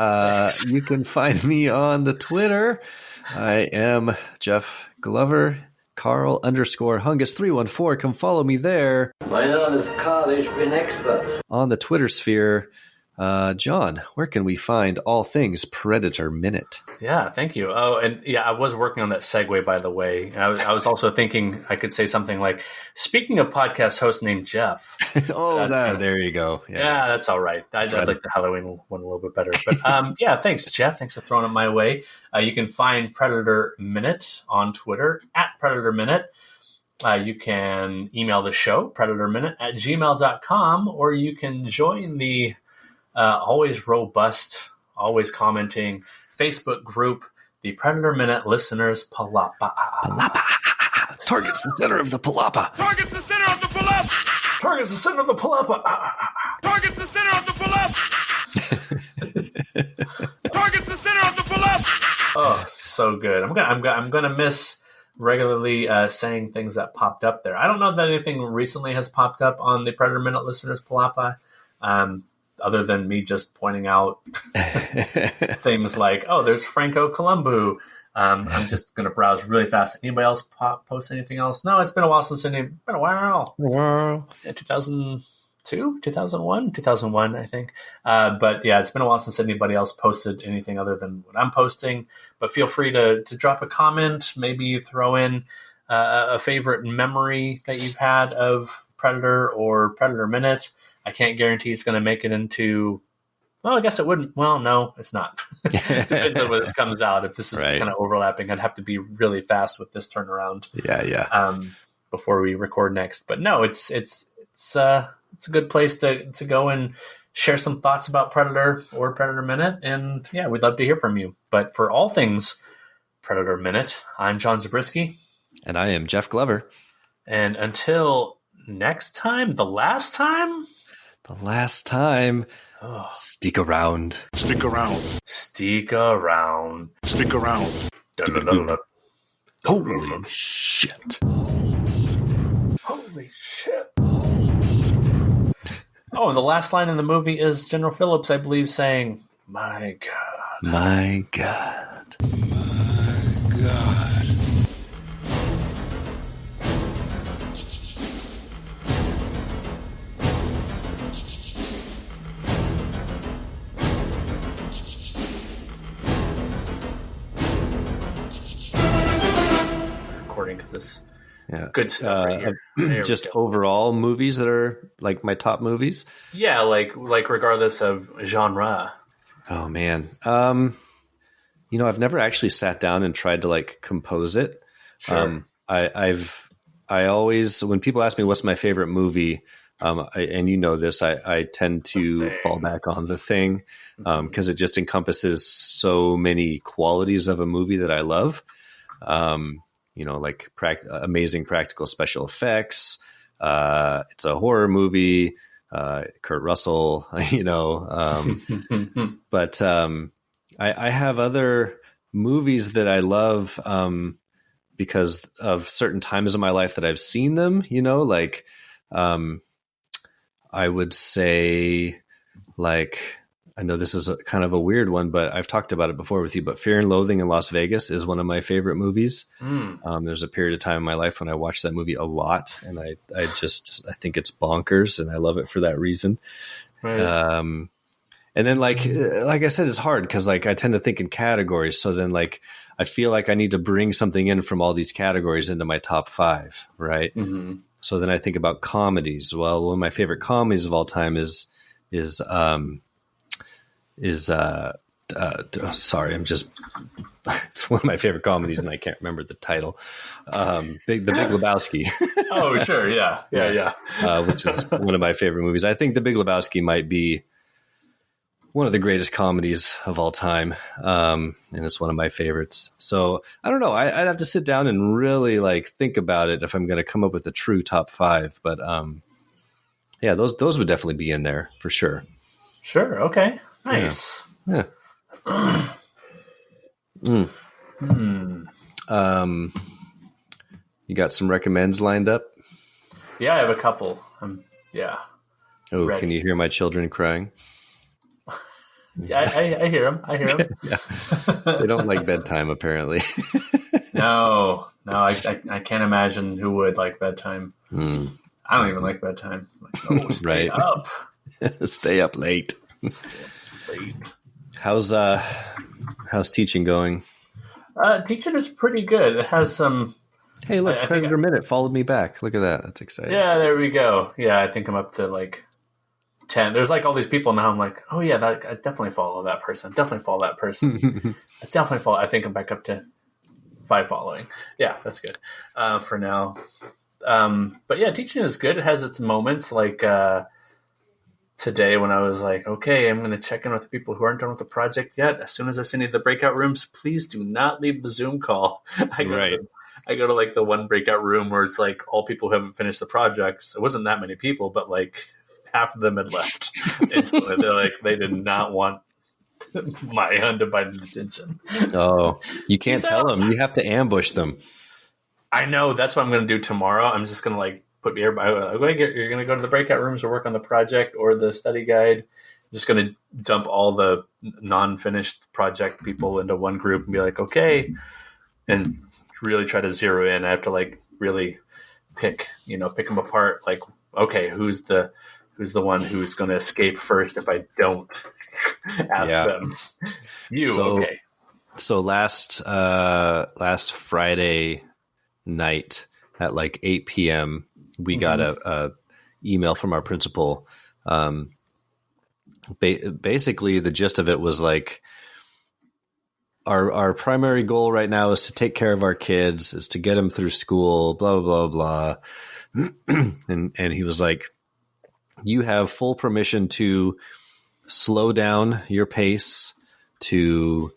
You can find me on the Twitter. I am Jeff Glover, Carl_Hungus314. Come follow me there. My name is Carl. Ich bin expert. On the Twitter sphere. John, where can we find all things Predator Minute? Yeah, thank you. Oh, and yeah, I was working on that segue, by the way. I was also thinking I could say something like, speaking of podcast host named Jeff. There you go. Yeah, that's all right. I like the Halloween one a little bit better. But yeah, thanks, Jeff. Thanks for throwing it my way. You can find Predator Minute on Twitter, @Predator Minute. You can email the show, predatorminute@gmail.com, or you can join the always robust, always commenting Facebook group, the Predator Minute Listeners Palapa. Targets the center of the palapa. Targets the center of the palapa. Targets the center of the palapa. Targets the center of the palapa. Targets the center of the palapa. Oh, so good. I'm gonna miss regularly saying things that popped up there. I don't know that anything recently has popped up on the Predator Minute Listeners Palapa. Other than me just pointing out things like, oh, there's Franco Columbu. I'm just going to browse really fast. Anybody else post anything else? No, it's been a while since been a while. Wow. 2002, 2001, 2001, I think. But yeah, it's been a while since anybody else posted anything other than what I'm posting. But feel free to drop a comment, maybe throw in a favorite memory that you've had of Predator or Predator Minute. I can't guarantee it's going to make it into. Well, I guess it wouldn't. Well, no, it's not. Depends on when this comes out. If this is kind of overlapping, I'd have to be really fast with this turnaround. Yeah. Before we record next, but no, it's a good place to go and share some thoughts about Predator or Predator Minute, and yeah, we'd love to hear from you. But for all things Predator Minute, I'm John Zabriskie, and I am Jeff Glover. And until next time, the last time. Oh. Stick around. Stick around. Stick around. Stick around. Holy shit. Holy shit. Oh, and the last line in the movie is General Phillips, I believe, saying, "My God. My God. My God." Because this good stuff right here. Just overall movies that are like my top movies. Yeah, like regardless of genre. Oh man, I've never actually sat down and tried to like compose it. Sure. I always, when people ask me what's my favorite movie, and you know this, I tend to fall back on The Thing because it just encompasses so many qualities of a movie that I love. Like amazing practical special effects. It's a horror movie. Kurt Russell, but I have other movies that I love because of certain times in my life that I've seen them, like I would say, like, I know this is kind of a weird one, but I've talked about it before with you, but Fear and Loathing in Las Vegas is one of my favorite movies. There's a period of time in my life when I watched that movie a lot, and I think it's bonkers, and I love it for that reason. Right. And then like I said, it's hard because like I tend to think in categories. So then like I feel like I need to bring something in from all these categories into my top 5, right? Mm-hmm. So then I think about comedies. Well, one of my favorite comedies of all time is sorry, it's one of my favorite comedies and I can't remember the title. The Big Lebowski. Oh, sure. Yeah. Which is one of my favorite movies. I think The Big Lebowski might be one of the greatest comedies of all time. And it's one of my favorites. So I don't know. I'd have to sit down and really like think about it if I'm going to come up with a true top 5. But yeah, those would definitely be in there for sure. Sure. Okay. Nice. Yeah. You got some recommends lined up? Yeah, I have a couple. Yeah. Oh, ready. Can you hear my children crying? Yeah, I hear them. Yeah. They don't like bedtime, apparently. No, I can't imagine who would like bedtime. I don't even like bedtime. Like, stay up. Stay up late. How's teaching going? Teaching is pretty good. It has some. Hey, look, Predator Minute followed me back. Look at that. That's exciting. Yeah, there we go. Yeah, I think I'm up to like 10. There's like all these people now. I'm like, oh yeah, I definitely follow that person. I definitely follow. I think I'm back up to 5 following. Yeah, that's good for now. But yeah, teaching is good. It has its moments. Like today, when I was like, okay, I'm going to check in with the people who aren't done with the project yet. As soon as I send you the breakout rooms, please do not leave the Zoom call. I go to like the one breakout room where it's like all people who haven't finished the projects. It wasn't that many people, but like half of them had left. Instantly. They're like, they did not want my undivided attention. Oh, you can't tell them. You have to ambush them. I know. That's what I'm going to do tomorrow. I'm just going to like put everybody. You're going to go to the breakout rooms or work on the project or the study guide. I'm just going to dump all the non-finished project people into one group and be like, okay, and really try to zero in. I have to like really pick them apart. Like, okay, who's the one who's going to escape first if I don't ask them? Okay. So last Friday night at like 8 p.m., we got a email from our principal. Basically, the gist of it was like, our primary goal right now is to take care of our kids, is to get them through school, blah, blah, blah, blah. And he was like, you have full permission to slow down your pace, to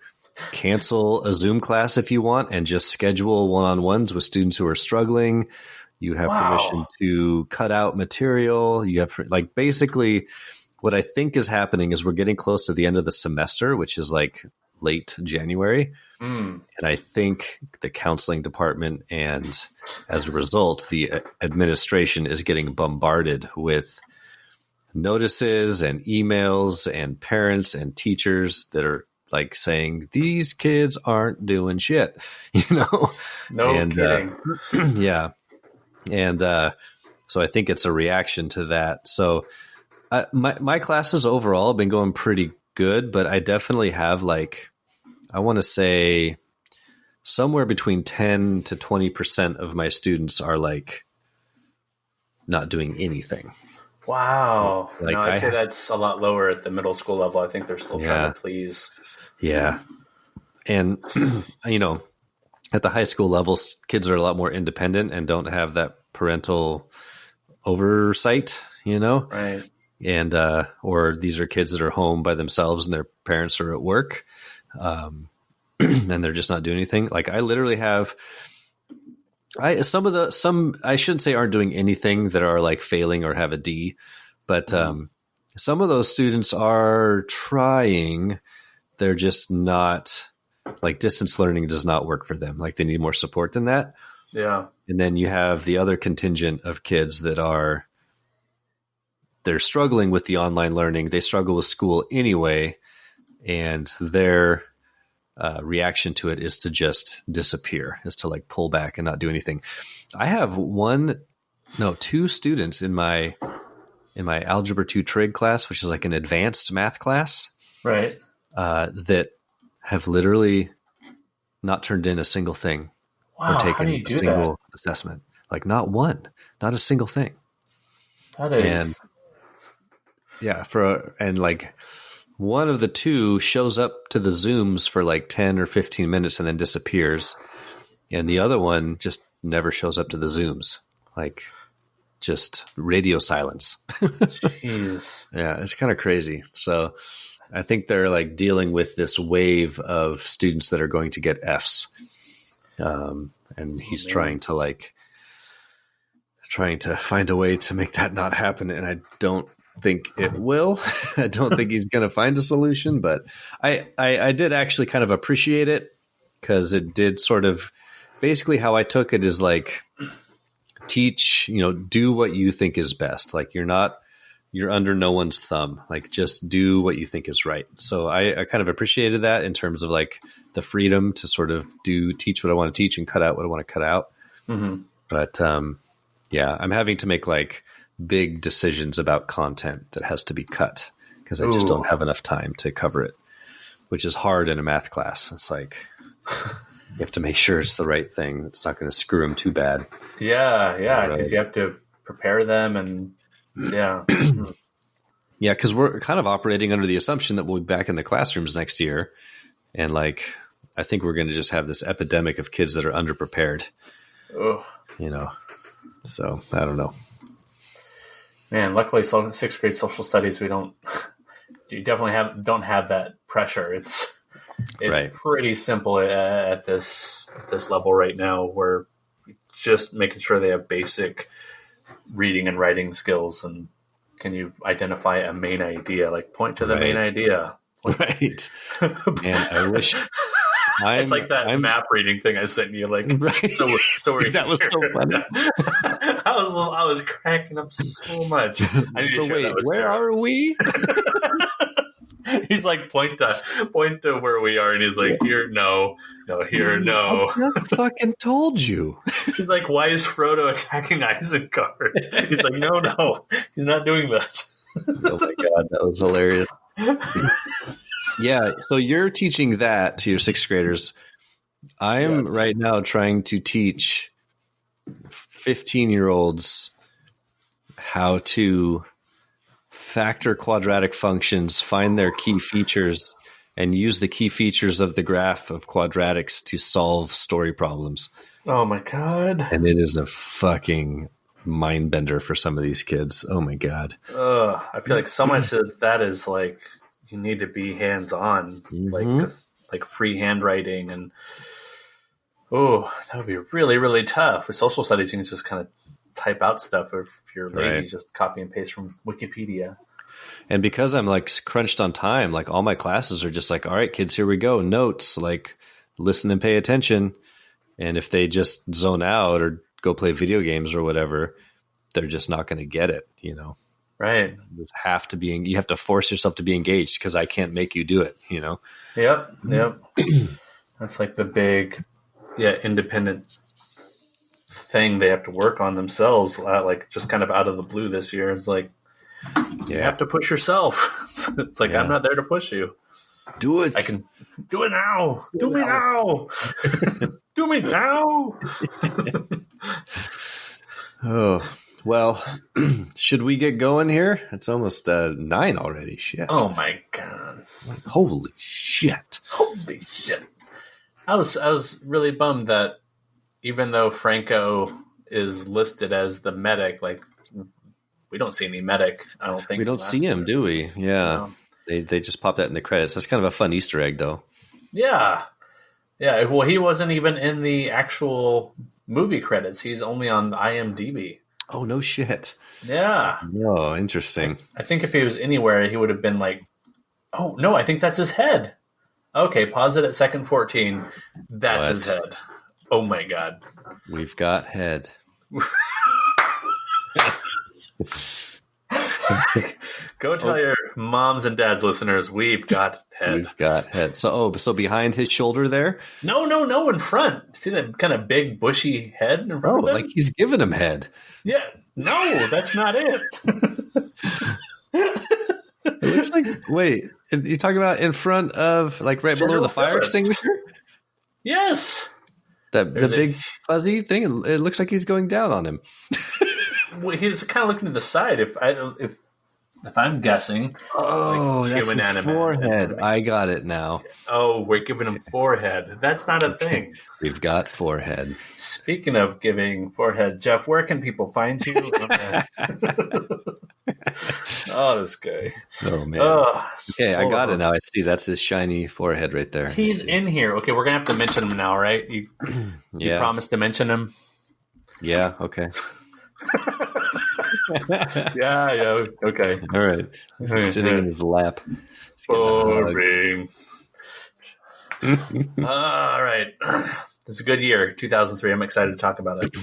cancel a Zoom class if you want, and just schedule one-on-ones with students who are struggling. You have permission to cut out material. You have like basically what I think is happening is we're getting close to the end of the semester, which is like late January. And I think the counseling department and as a result, the administration is getting bombarded with notices and emails and parents and teachers that are like saying, these kids aren't doing shit, No kidding. Yeah. And so I think it's a reaction to that. So my classes overall have been going pretty good, but I definitely have like, I want to say somewhere between 10 to 20% of my students are like not doing anything. Wow. Like, no, I'd say that's a lot lower at the middle school level. I think they're still trying to please. Yeah. And, at the high school levels, kids are a lot more independent and don't have that parental oversight, Right. And, or these are kids that are home by themselves and their parents are at work. And they're just not doing anything. Like I literally have, some I shouldn't say aren't doing anything that are like failing or have a D, But some of those students are trying. They're just not, like, distance learning does not work for them. Like, they need more support than that. Yeah. And then you have the other contingent of kids that they're struggling with the online learning. They struggle with school anyway. And their reaction to it is to just disappear, is to like pull back and not do anything. I have two students in my Algebra 2 trig class, which is like an advanced math class. Right. That have literally not turned in a single thing. Wow, or taken a single that? Assessment. Like not a single thing. That is. And like one of the two shows up to the Zooms for like 10 or 15 minutes and then disappears. And the other one just never shows up to the Zooms. Like just radio silence. Jeez. Yeah, it's kind of crazy. So I think they're like dealing with this wave of students that are going to get Fs. And he's trying to find a way to make that not happen. And I don't think it will. I don't think he's going to find a solution, but I did actually kind of appreciate it because it did sort of basically how I took it is like teach, do what you think is best. Like you're under no one's thumb. Like just do what you think is right. So I kind of appreciated that in terms of like the freedom to sort of teach what I want to teach and cut out what I want to cut out. Mm-hmm. But I'm having to make like big decisions about content that has to be cut because I just don't have enough time to cover it, which is hard in a math class. It's like you have to make sure it's the right thing. It's not going to screw them too bad. Yeah, because you have to prepare them and yeah. Yeah, because we're kind of operating under the assumption that we'll be back in the classrooms next year. And like, I think we're going to just have this epidemic of kids that are underprepared. Oh. So I don't know. Man, luckily, sixth grade social studies, you definitely don't have that pressure. It's right. Pretty simple at this level right now, where just making sure they have basic reading and writing skills, and can you identify a main idea? Like point to the main idea. Right. Man, I wish. It's like that map reading thing I sent you. Like, right. so we're that was so funny. I was cracking up so much. Where are we? He's like point to where we are, and he's like, here, no, here, no. I just fucking told you. He's like, why is Frodo attacking Isengard? He's like, no, he's not doing that. Oh my god, that was hilarious. Yeah, so you're teaching that to your sixth graders. I'm right now trying to teach 15-year-olds how to factor quadratic functions, find their key features, and use the key features of the graph of quadratics to solve story problems. Oh my god. And it is a fucking mind bender for some of these kids. Oh my god. I feel like so much of that is like you need to be hands-on, like free handwriting, and that would be really, really tough. For social studies, you can just kind of type out stuff, or if you're lazy, just copy and paste from Wikipedia. And because I'm like crunched on time, like all my classes are just like, all right, kids, here we go. Notes, like listen and pay attention. And if they just zone out or go play video games or whatever, they're just not going to get it, Right. You have to force yourself to be engaged because I can't make you do it, Yep. That's like the big, independent thing they have to work on themselves, like just kind of out of the blue this year. It's like, you have to push yourself. It's like, I'm not there to push you. Do it. I can do it now. Do me now. Do me now. Oh, well, should we get going here? It's almost 9 already. Shit. Oh my god. Holy shit. I was really bummed that even though Franco is listed as the medic, like we don't see any medic. I don't think we don't see him, do we? Yeah, no. They just popped that in the credits. That's kind of a fun Easter egg, though. Yeah. Well, he wasn't even in the actual movie credits. He's only on IMDb. Oh, no shit. Yeah. Oh, interesting. I think if he was anywhere, he would have been like, oh, no, I think that's his head. Okay, pause it at second 14. That's his head. Oh, my God. We've got head. Go tell your moms and dads listeners, we've got head. We've got head. So behind his shoulder there? No, in front. See that kind of big, bushy head in front of him? Like he's giving him head. Yeah. No, that's not it. It looks like, wait, you're talking about in front of, like right below the fire extinguisher? Yes. The big fuzzy thing, it looks like he's going down on him. Well, he's kind of looking to the side. If I'm guessing, like that's his forehead. I got it now. Oh, we're giving him forehead. That's not a thing. We've got forehead. Speaking of giving forehead, Jeff, where can people find you? Oh, this guy. Oh man. Okay, I got it now. I see. That's his shiny forehead right there. He's in here. Okay, we're gonna have to mention him now, right? You promised to mention him. Yeah. Okay. Yeah. Okay. All right. Sitting in his lap. Boring. All right. It's a good year, 2003. I'm excited to talk about it.